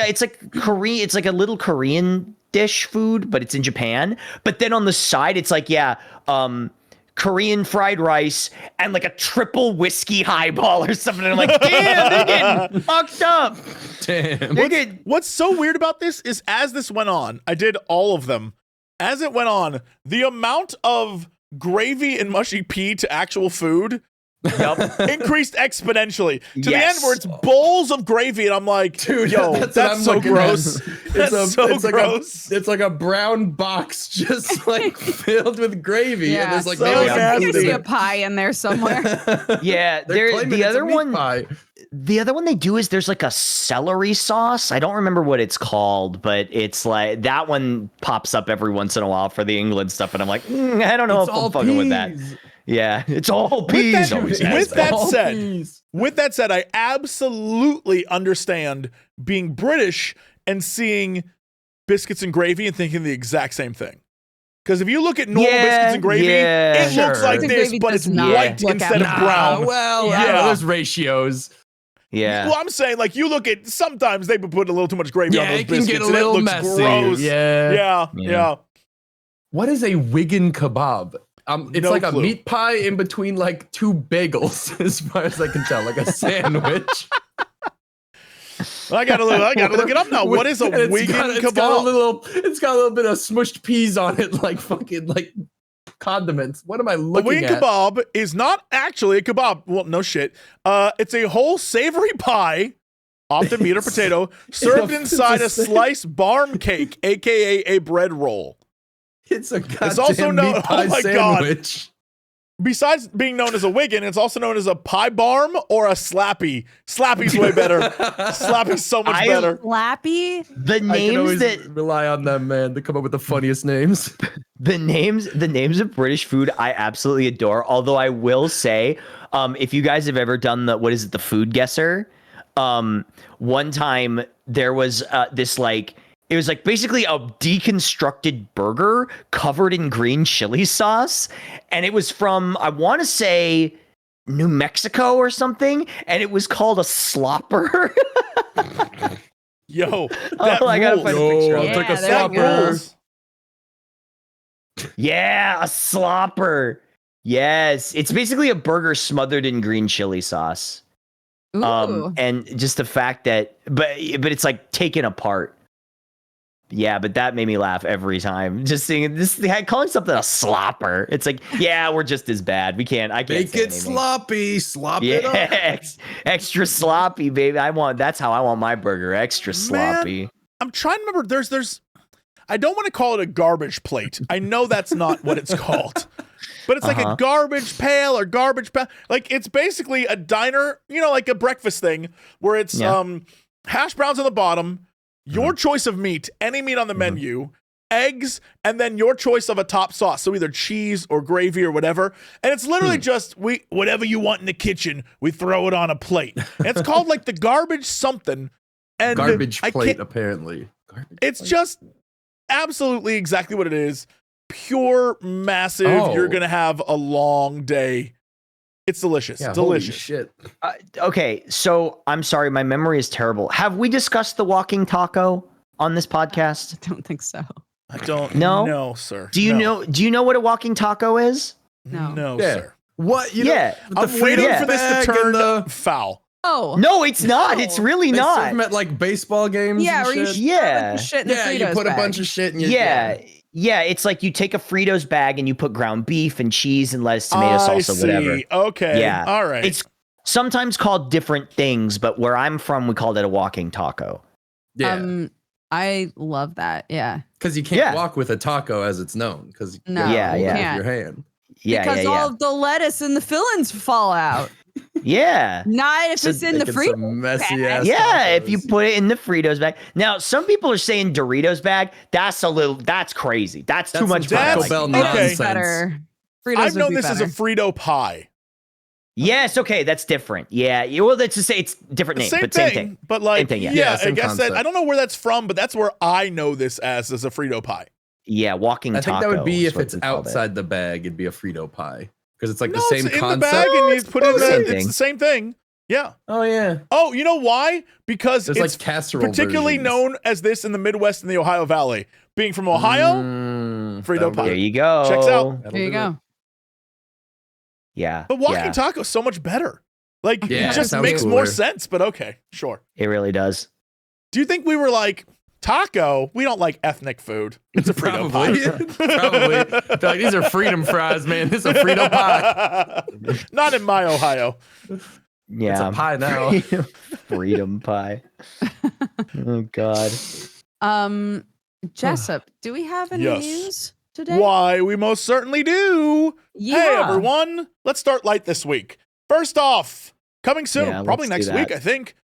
Korean. It's like a little Korean dish food, but it's in Japan. But then on the side, it's like Korean fried rice and like a triple whiskey highball or something. And I'm like, damn, they're getting fucked up. Damn. They're getting, What's so weird about this is as this went on, I did all of them. As it went on, the amount of gravy and mushy pea to actual food increased exponentially to the Yes. end where it's bowls of gravy, and I'm like, Dude, yo, what that's I'm so looking gross. at. That's so gross. It's like a brown box just like filled with gravy. Yeah. And there's like So maybe nasty. I some can food see in a pie in there somewhere. yeah, They're claiming the it's a other meat one. pie. The other one they do is there's like a celery sauce. I don't remember what it's called, but it's like that one pops up every once in a while for the England stuff, and I'm like, I don't know It's if all I'm fucking with that. peas. Yeah, it's all peas. Always has with that. that With that said, I absolutely understand being British and seeing biscuits and gravy and thinking the exact same thing. Because if you look at normal biscuits and gravy, it sure. looks like Biscuits and this, gravy but does it's not white look instead of appetizing. brown. Well, Yeah. I don't know, there's ratios. Yeah. Well, I'm saying, like, you look at sometimes they put a little too much gravy on Yeah, those it can biscuits, get a and it little looks messy. gross. Yeah. Yeah, Yeah. yeah. What is a Wigan kebab? It's No like clue. a meat pie in between like two bagels, as far as I can tell, like a sandwich. I gotta look it up now. What is a And it's Wigan got- kebab? It's got a little bit of smushed peas on it, like fucking like condiments. What am I A looking wing at? kebab is not actually a kebab. Well, no shit. It's a whole savory pie, often meat or potato, served it's inside a a sa- sliced barm cake, aka a bread roll. It's a goddamn also known- meat pie oh my God. sandwich. Besides being known as a Wigan, it's also known as a pie barm or a slappy. Slappy's way better. Slappy's so much better. Lappy. The I can names always that rely on them, man. They come up with the funniest names. The names of British food I absolutely adore. Although I will say, if you guys have ever done the food guesser, one time there was this like, it was like basically a deconstructed burger covered in green chili sauce, and it was from, I want to say, New Mexico or something, and it was called a slopper. Yo, I gotta find a picture. I'll take a there you go. slopper. Yeah, a slopper. Yes, it's basically a burger smothered in green chili sauce. Ooh. And just the fact that, but it's like taken apart. Yeah, but that made me laugh every time. Just seeing this, calling something a slopper. It's like, yeah, we're just as bad. I can't Make say it anything. sloppy. Slop it up. Yeah, extra sloppy, baby. That's how I want my burger. Extra sloppy. I'm trying to remember. There's. I don't want to call it a garbage plate. I know that's not what it's called. But it's like a garbage pail or garbage pail. Like, it's basically a diner, like a breakfast thing where it's hash browns on the bottom, your choice of meat, any meat on the menu, eggs, and then your choice of a top sauce. So either cheese or gravy or whatever. And it's literally just whatever you want in the kitchen, we throw it on a plate. And it's called like the garbage something. And Garbage plate, apparently. It's just absolutely exactly what it is. Pure, massive. Oh. You're gonna have a long day. It's delicious. Yeah, Delicious. Holy shit. Okay, so I'm sorry, my memory is terrible. Have we discussed the walking taco on this podcast? I don't think so. I don't No? know, sir. Do you know what a walking taco is? No. No, Yeah. sir. What? I'm waiting for this to turn foul. Oh. No, it's not. It's really They serve not. them at like baseball games. Yeah, and where you shit. shove Yeah. the shit in the Yeah, you Fritos put a bag. bunch of shit in your Yeah, it's like you take a Fritos bag and you put ground beef and cheese and lettuce, tomato sauce, or whatever. Okay. Yeah. All right. It's sometimes called different things, but where I'm from, we called it a walking taco. Yeah. I love that. Yeah. Because you can't walk with a taco as it's known. Because No, Yeah, you yeah. can't. your hand. Yeah, Because yeah, all of the lettuce and the fillings fall out. yeah. Not if So it's in the Making Fritos some messy bag. ass Yeah, if you tacos. put it in the Fritos bag. Now, some people are saying Doritos bag. That's crazy. That's too That's much some for Taco my Bell liking. Okay. nonsense. Better. Fritos I've would known be this as a better. Frito pie. Yes, okay, that's different. Yeah, well, let's just say it's different name, but same thing. But like, Same thing, yeah. Yeah, I same guess concept. that I don't know where that's from, but that's where I know this as a Frito pie. Yeah, walking I taco. think that would be is if what it's we called it. outside the bag, it'd be a Frito pie. Because it's like No, the same it's in concept. the bag and you put it in the same the, it's thing. the same thing. Yeah. Oh, yeah. Oh, you know why? Because There's it's like casserole particularly versions. known as this in the Midwest and the Ohio Valley. Being from Ohio, Frito that'll pie. do There it. you go. Checks out. That'll There you do it. go. Yeah. but walking yeah, taco is so much better. Like, Yeah, it just sounds makes cooler. more sense, but okay, sure. it really does. Do you think we were like, taco? We don't like ethnic food. It's a Frito Probably. pie. Probably. They're like, these are freedom fries, man. This is a Frito pie. Not in my Ohio. Yeah. It's a pie now. Freedom pie. Oh God. Jessup, do we have any Yes. news today? Why, we most certainly do. Hey, Yeah. everyone. Let's start light this week. First off, coming soon, Yeah, probably let's do next week, that. I think.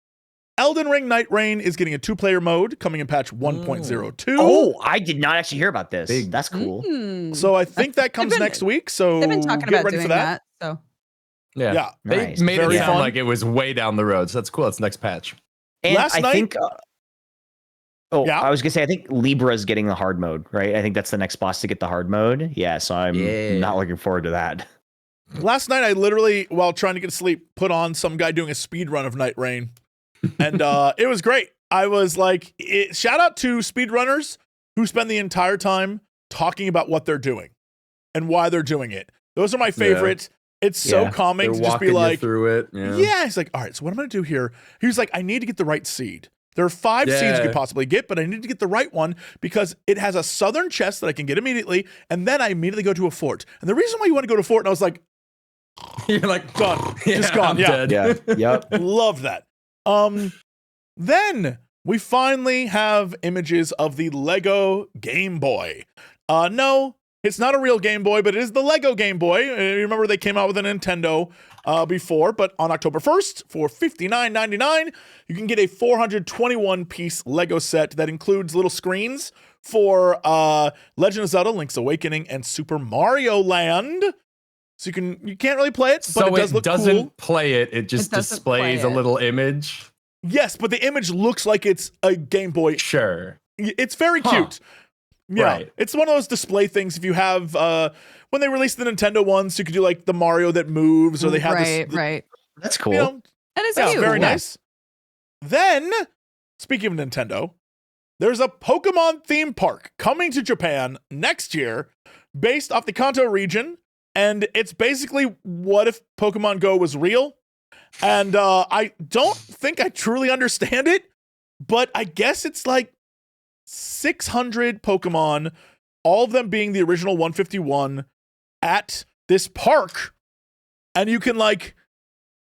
Elden Ring Night Rain is getting a 2-player mode coming in patch 1.02. Oh, I did not actually hear about this. Big. That's cool. Mm. So I think that comes been- next week. So They've been talking get about ready doing for that. So Yeah. Yeah. They Nice. made Very it sound fun. like it was way down the road. So that's cool. It's next patch. And Last I night- think. Yeah. I was gonna say I think Libra's getting the hard mode, right? I think that's the next boss to get the hard mode. Yeah, so I'm Yeah. not looking forward to that. Last night, I literally, while trying to get to sleep, put on some guy doing a speed run of Night Rain. And it was great. I was like, shout out to speedrunners who spend the entire time talking about what they're doing and why they're doing it. Those are my favorite. It's so Yeah. calming They're to just be walking you like, through it. Yeah. yeah. He's like, all right, so what I'm going to do here? He was like, I need to get the right seed. There are 5 seeds you Yeah. could possibly get, but I need to get the right one because it has a southern chest that I can get immediately. And then I immediately go to a fort. And the reason why you want to go to a fort, and I was like, You're like, gone. yeah, Just gone. I'm Yeah. dead. Yep. Love that. Then we finally have images of the Lego Game Boy. No, It's not a real Game Boy, but it is the Lego Game Boy. You remember they came out with a Nintendo before, but on October 1st for $59.99, you can get a 421-piece Lego set that includes little screens for Legend of Zelda: Link's Awakening and Super Mario Land. So you can't really play it, but So it does look doesn't cool. play it. It just doesn't play displays a it. little image. Yes, but the image looks like it's a Game Boy. Sure. It's very cute. Yeah, Right. it's one of those display things. If you have when they released the Nintendo ones, you could do like the Mario that moves, or they have right. That's cool. You know, That is yeah, cute. very Yeah. nice. Then, speaking of Nintendo, there's a Pokemon theme park coming to Japan next year, based off the Kanto region, and it's basically what if Pokemon Go was real. And I don't think I truly understand it, but I guess it's like 600 Pokemon, all of them being the original 151 at this park. And you can like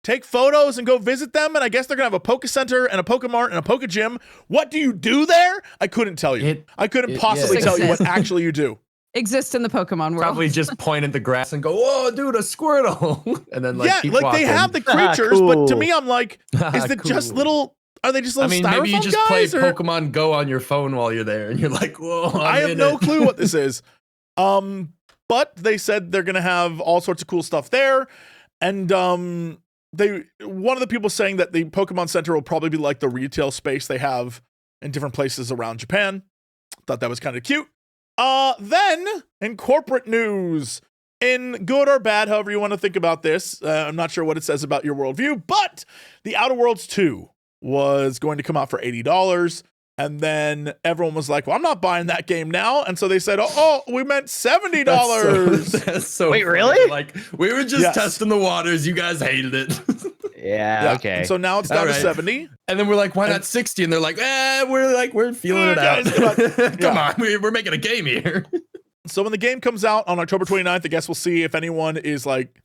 take photos and go visit them. And I guess they're going to have a Poke Center and a Pokemart and a Poke Gym. What do you do there? I couldn't tell you. I couldn't possibly tell you what actually you do. Exist in the Pokemon world. Probably just point at the grass and go, "Whoa, dude, a Squirtle!" And then like keep like walking. they have the creatures, Cool. but to me, I'm like, is it just Cool. little? Are they just little styrofoam maybe you just play guys? Or? Pokemon Go on your phone while you're there, and you're like, "Whoa, I have no clue what this is. But they said they're gonna have all sorts of cool stuff there, and one of the people saying that the Pokemon Center will probably be like the retail space they have in different places around Japan. Thought that was kind of cute. Then in corporate news, in good or bad, however you want to think about this, I'm not sure what it says about your worldview, but The Outer Worlds 2 was going to come out for $80. And then everyone was like, well, I'm not buying that game now. And so they said, oh, we meant $70. That's so Wait, funny. really? Like we were just Yes. testing the waters. You guys hated it. Yeah, okay. And so now it's down to Alright. 70. And then we're like, why not 60? And they're like, we're feeling it out. Guys, come Come on. on, we're making a game here. So when the game comes out on October 29th, I guess we'll see if anyone is like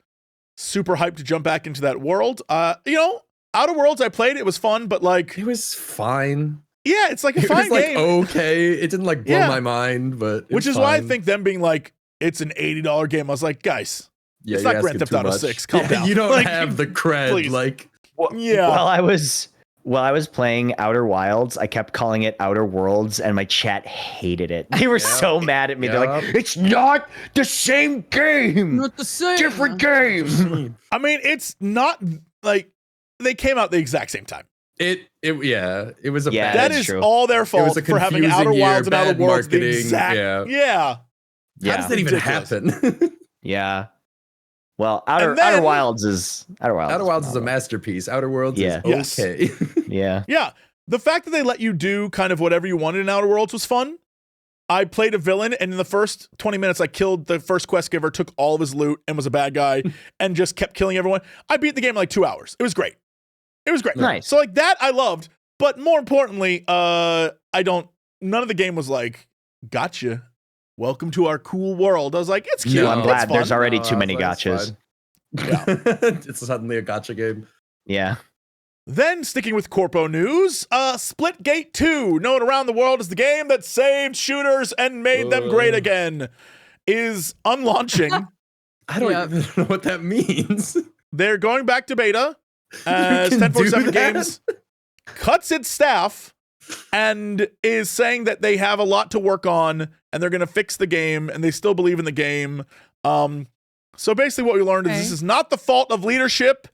super hyped to jump back into that world. Outer Worlds, I played, it was fun, but like, It was fine. yeah, it's like a It fine was like game. okay. It didn't like blow Yeah. my mind, but Which is why I think them being like, it's an $80 game. I was like, guys, yeah, it's you're not Grand asking Theft too Auto much. 6. Calm down. You don't Like, have the cred. please. Like, yeah. While I was playing Outer Wilds, I kept calling it Outer Worlds, and my chat hated it. They were so mad at me. They're like, Yep. "It's not the same game. Not the same. Different game." I mean, it's not like they came out the exact same time. it was a Yeah, bad. That that's is true. all their fault was a for having confusing Outer year, Wilds and Outer bad Worlds the marketing, exact. yeah. Yeah. How does that even Ridiculous. happen? Yeah. Well, Outer And then- Wilds is Outer Wilds is a phenomenal. masterpiece. Outer Worlds Yeah. is okay. Yeah. Yeah. The fact that they let you do kind of whatever you wanted in Outer Worlds was fun. I played a villain, and in the first 20 minutes, I killed the first quest giver, took all of his loot, and was a bad guy, and just kept killing everyone. I beat the game in like 2 hours. It was great. It was great. Nice. So like that I loved, but more importantly, none of the game was like, gotcha. Welcome to our cool world. I was like, it's cute. No, Well, I'm it's glad fun. there's already No, too many that's gotchas. it's suddenly a gotcha game. Yeah. Then, sticking with Corpo news, Splitgate 2, known around the world as the game that saved shooters and made them great again, is unlaunching. I don't Yep. even know what that means. They're going back to beta as can 1047 do that? Games cuts its staff and is saying that they have a lot to work on and they're going to fix the game and they still believe in the game. So basically what we learned is Okay. this is not the fault of leadership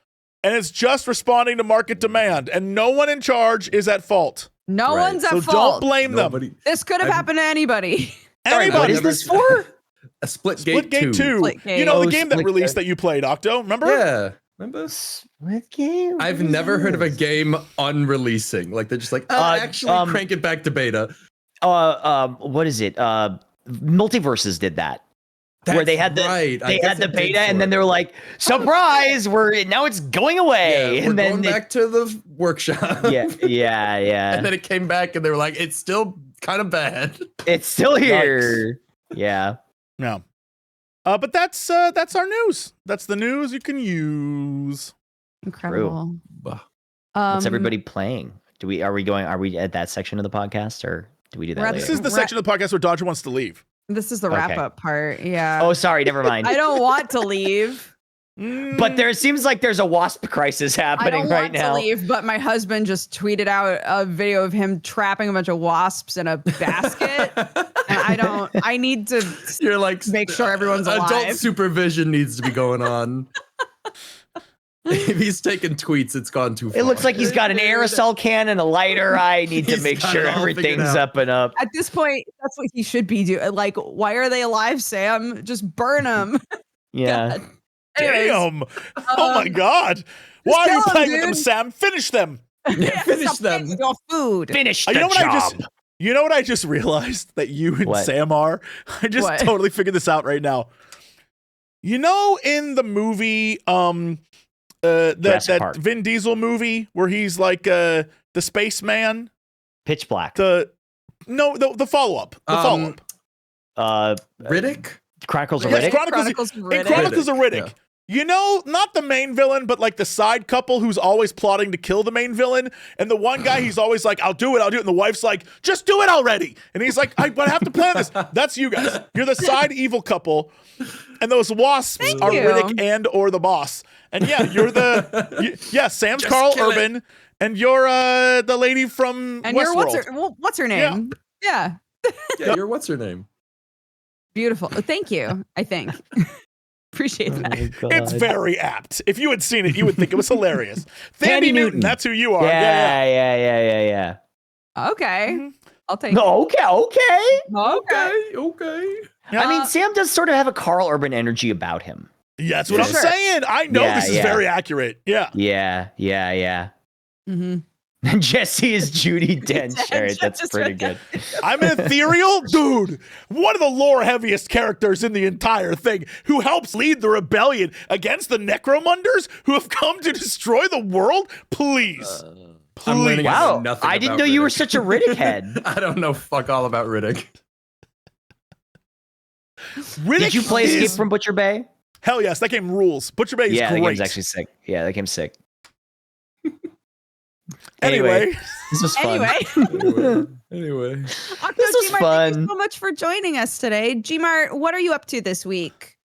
and it's just responding to market demand and no one in charge is at fault. No Right. one's at So fault. don't blame them. Nobody. This could have happened to anybody. Sorry, what Anybody. is this for? A Splitgate 2. Splitgate 2. Splitgate. You know, the Oh, game that Splitgate. released that you played, Octo, remember? Yeah. Remember? What game? I've never heard of a game unreleasing. Like they're just like, actually crank it back to beta. What is it? Multiverses did that. Where they had the right. they had the beta and then they were like, surprise, now it's going away. yeah, we're and then going back to the workshop. yeah. And then it came back and they were like, it's still kind of bad. It's still here. Yeah. No. But that's our news. That's the news you can use. Incredible. What's everybody playing? Are we at that section of the podcast or do we do that We're at later? This is the section of the podcast where Dodger wants to leave. This is the wrap up part. Yeah. Oh, sorry, never mind. I don't want to leave. But there seems like there's a wasp crisis happening right now. I don't want to leave, but my husband just tweeted out a video of him trapping a bunch of wasps in a basket. And I need to You're like, make sure everyone's alive. Adult supervision needs to be going on. If he's taking tweets, it's gone too far. It looks like he's got an aerosol can and a lighter. I need to make sure everything's up and up. At this point, that's what he should be doing. Like, why are they alive, Sam? Just burn them. Yeah. God. Anyways, Damn. Oh my God. Why are you kill 'em, playing with them, dude. Sam? Finish them. Finish stop them. taking your food. Finish the You know what job. You know what I just realized that you and What? Sam are? I just What? totally figured this out right now. You know, in the movie, Jurassic Park. that Vin Diesel movie where he's like the spaceman, Pitch Black. the follow-up. The follow-up. Riddick? Chronicles of Yes, Riddick. Chronicles of In Riddick. Chronicles of Riddick. Yeah. You know, not the main villain, but like the side couple who's always plotting to kill the main villain. And the one guy, he's always like, I'll do it. And the wife's like, just do it already. And he's like, but I have to plan this. That's you guys. You're the side evil couple. And those wasps Thank are you. Riddick and or the boss. And yeah, you're Sam's Just Carl kill it. Urban. And you're the lady from And Westworld. you're what's her name? Yeah. Yeah, you're what's her name? Beautiful. Thank you. I think. Appreciate that. It's very apt. If you had seen it, you would think it was hilarious. Tandy Thandi Newton, Newton. that's who you are. Yeah. Okay. I'll take No, okay. it. Okay. Okay. Yeah. I mean, Sam does sort of have a Carl Urban energy about him. Yeah, that's what For I'm sure. saying. I know Yeah, this is yeah. very accurate. Yeah. Yeah. Mm-hmm. And Jesse is Judi Dench. All right, that's Just pretty right. good. I'm an ethereal dude. One of the lore heaviest characters in the entire thing who helps lead the rebellion against the Necromunders who have come to destroy the world. Please. I'm learning Please. Wow, nothing I didn't about know you were Riddick. such a Riddick head. I don't know fuck all about Riddick. Riddick Did you play is- Escape from Butcher Bay? Hell yes, that game rules. Butcher Bay is Yeah, great. that game's actually sick. Yeah, that game's sick. Anyway, This was fun. Anyway. Octo, This was Gmart, thank fun. you so much for joining us today. Gmart, what are you up to this week?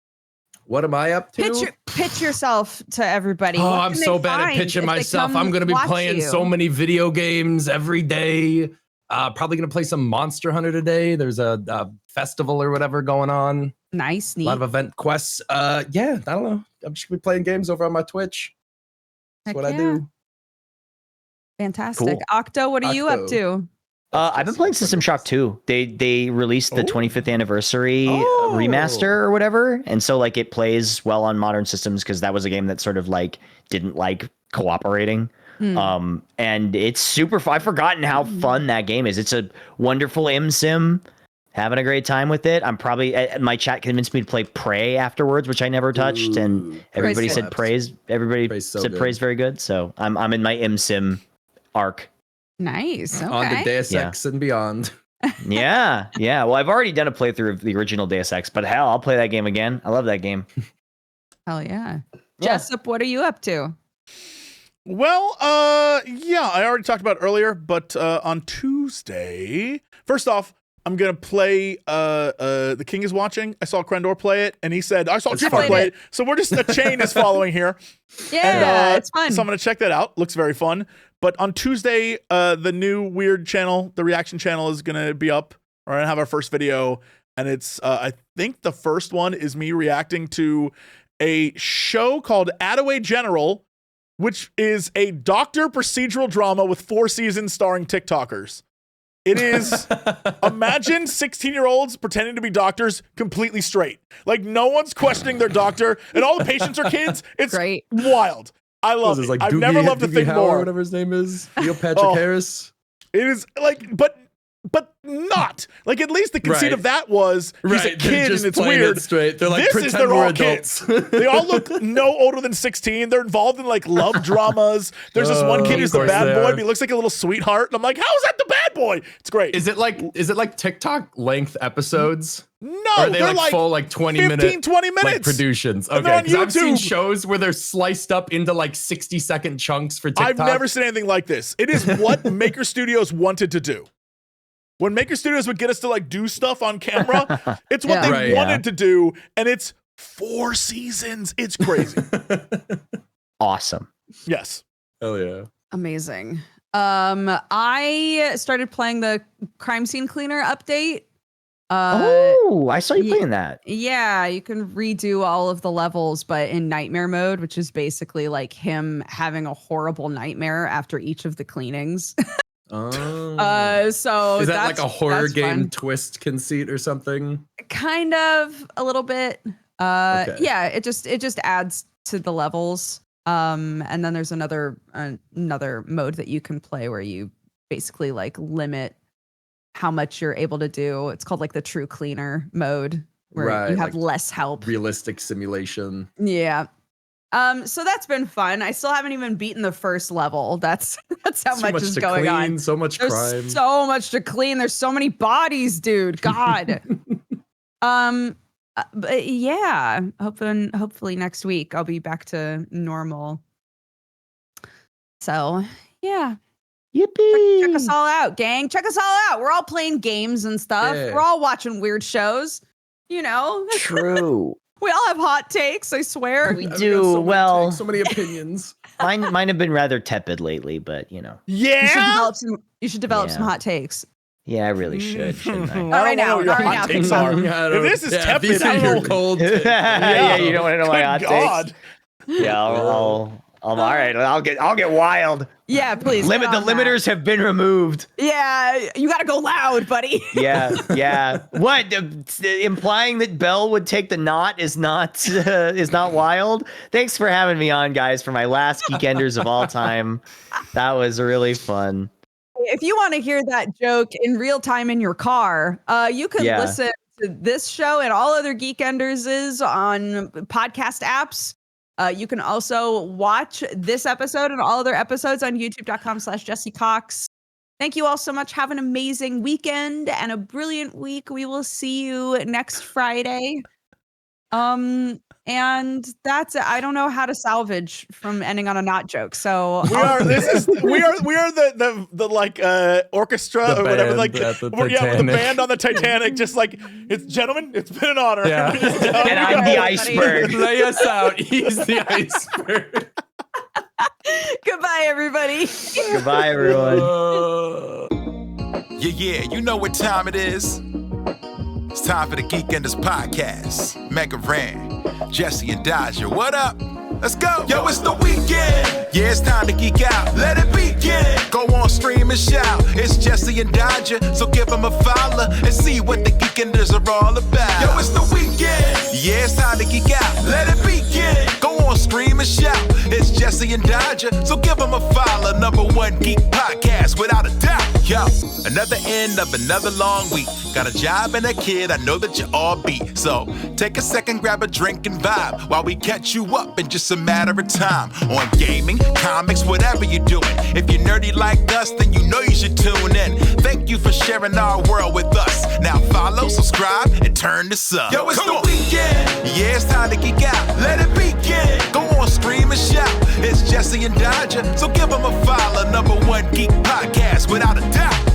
What am I up to? Pitch yourself to everybody. Oh, What I'm can they so bad at find pitching if they myself. come I'm going to be watch playing you? so many video games every day. Probably going to play some Monster Hunter today. There's a festival or whatever going on. Nice, A neat. lot of event quests. Yeah, I don't know. I'm just going to be playing games over on my Twitch. That's Heck what I yeah. do. Fantastic. Cool. Octo, what are you up Octo. to? I've been playing System Shock 2. They released the Oh. 25th anniversary remaster or whatever, and so like it plays well on modern systems because that was a game that sort of like didn't like cooperating. And it's super fun. I've forgotten how fun that game is. It's a wonderful sim. Having a great time with it. I'm probably my chat convinced me to play Prey afterwards, which I never touched, and everybody Prey's said good. praise. Everybody Prey's so said good. Prey's very good. So I'm in my sim arc. Nice. Okay. On to Deus Yeah. Ex and beyond. Yeah. Well, I've already done a playthrough of the original Deus Ex, but hell, I'll play that game again. I love that game. Hell yeah. Yeah. Jessup, what are you up to? well, yeah, I already talked about it earlier, but on Tuesday, first off, I'm gonna play The King is Watching. I saw Crendor play it, and he said, I saw I Jimar played play it. it. So we're just a chain is following here. Yeah, it's fun. So I'm gonna check that out. Looks very fun. But on Tuesday, the new weird channel, the reaction channel, is gonna be up. We're gonna have our first video, and it's I think the first one is me reacting to a show called Attaway General, which is a doctor procedural drama with 4 seasons starring TikTokers. It is, imagine 16-year-olds pretending to be doctors completely straight. Like, no one's questioning their doctor, and all the patients are kids. It's Great. wild. I love it. I've never loved a thing Howard, more. whatever his name is. Neil Patrick Oh. Harris. It is like, but not. Like, at least the conceit Right. of that was he's a Right, they're kid just and it's playing weird. it straight. They're like, This is pretend they're we're all adults. kids. They all look no older than 16. They're involved in like love dramas. There's this one kid Of who's the course bad they boy, are. but he looks like a little sweetheart. And I'm like, how is that the bad boy? It's great. Is it like TikTok length episodes? No, Or are they they're like full like 20 15, 20 like minutes. productions? And they're Okay, on because I've seen YouTube. shows where they're sliced up into like 60-second chunks for TikTok. I've never seen anything like this. It is what Maker Studios wanted to do. when Maker Studios would get us to like do stuff on camera, it's what Yeah. they Right, wanted to do, and it's 4 seasons. It's crazy. Awesome. Yes. Hell yeah. Amazing. I started playing the Crime Scene Cleaner update. I saw you playing that. Yeah, you can redo all of the levels, but in nightmare mode, which is basically like him having a horrible nightmare after each of the cleanings. Oh. So Is that like a horror that's game fun. twist conceit or something? Kind of a little bit. Okay. Yeah, it just adds to the levels. And then there's another mode that you can play where you basically like limit how much you're able to do. It's called like the true cleaner mode where Right, you have like less help. Realistic simulation. Yeah. So that's been fun. I still haven't even beaten the first level. That's how Too much much is to going clean, on. so much There's crime. so much to clean. There's so many bodies, dude. God. But yeah, hopefully next week I'll be back to normal. So yeah, Yippee! check us all out, gang. Check us all out. We're all playing games and stuff. Yeah. We're all watching weird shows. You know, True. we all have hot takes. I swear. We I've got do. so many Well, takes, so many opinions. mine have been rather tepid lately, but you know. Yeah. You should develop some Yeah. hot takes. Yeah, I really should, shouldn't I? I don't right now, know what your right hot now. takes are. I don't- If this is yeah, tepid, these I are don't your know. cold takes. Yeah, you don't want to know my Good hot God. takes. Yeah, all right. I'll get wild. Yeah, please. get The on that. limiters have been removed. Yeah, you got to go loud, buddy. Yeah. What? Implying that Belle would take the knot is not wild. Thanks for having me on, guys, for my last Geekenders of all time. That was really fun. If you want to hear that joke in real time in your car, you can Yeah. listen to this show and all other Geekenders on podcast apps. You can also watch this episode and all other episodes on youtube.com/Jesse Cox. Thank you all so much. Have an amazing weekend and a brilliant week. We will see you next Friday. And that's it. I don't know how to salvage from ending on a not joke. So We are the like orchestra The or whatever, band like at the the Titanic. band on the Titanic, just like it's gentlemen, it's been an honor. Yeah. And I'm the iceberg. Lay us out. He's the iceberg. goodbye, everybody. Goodbye, everyone. Yeah, you know what time it is. It's time for the Geekenders podcast. MegaRan, Jesse and Dodger, what up? Let's go. Yo, it's the weekend. Yeah, it's time to geek out. Let it begin. Go on, stream and shout. It's Jesse and Dodger, so give them a follow and see what the Geekenders are all about. Yo, it's the weekend. Yeah, it's time to geek out. Let it begin. Go on, stream and shout. It's Jesse and Dodger, so give them a follow. #1 geek podcast, without a doubt. Yo, another end of another long week. Got a job and a kid, I know that you all beat. So take a second, grab a drink and vibe while we catch you up in just a matter of time. On gaming, comics, whatever you're doing. If you're nerdy like us, then you know you should tune in. Thank you for sharing our world with us. Now follow, subscribe, and turn this up. Yo, it's the weekend. Yeah, it's time to geek out. Let it begin. Go on, stream and shout. It's Jesse and Dodger, so give them a follow. #1 geek podcast, without a doubt.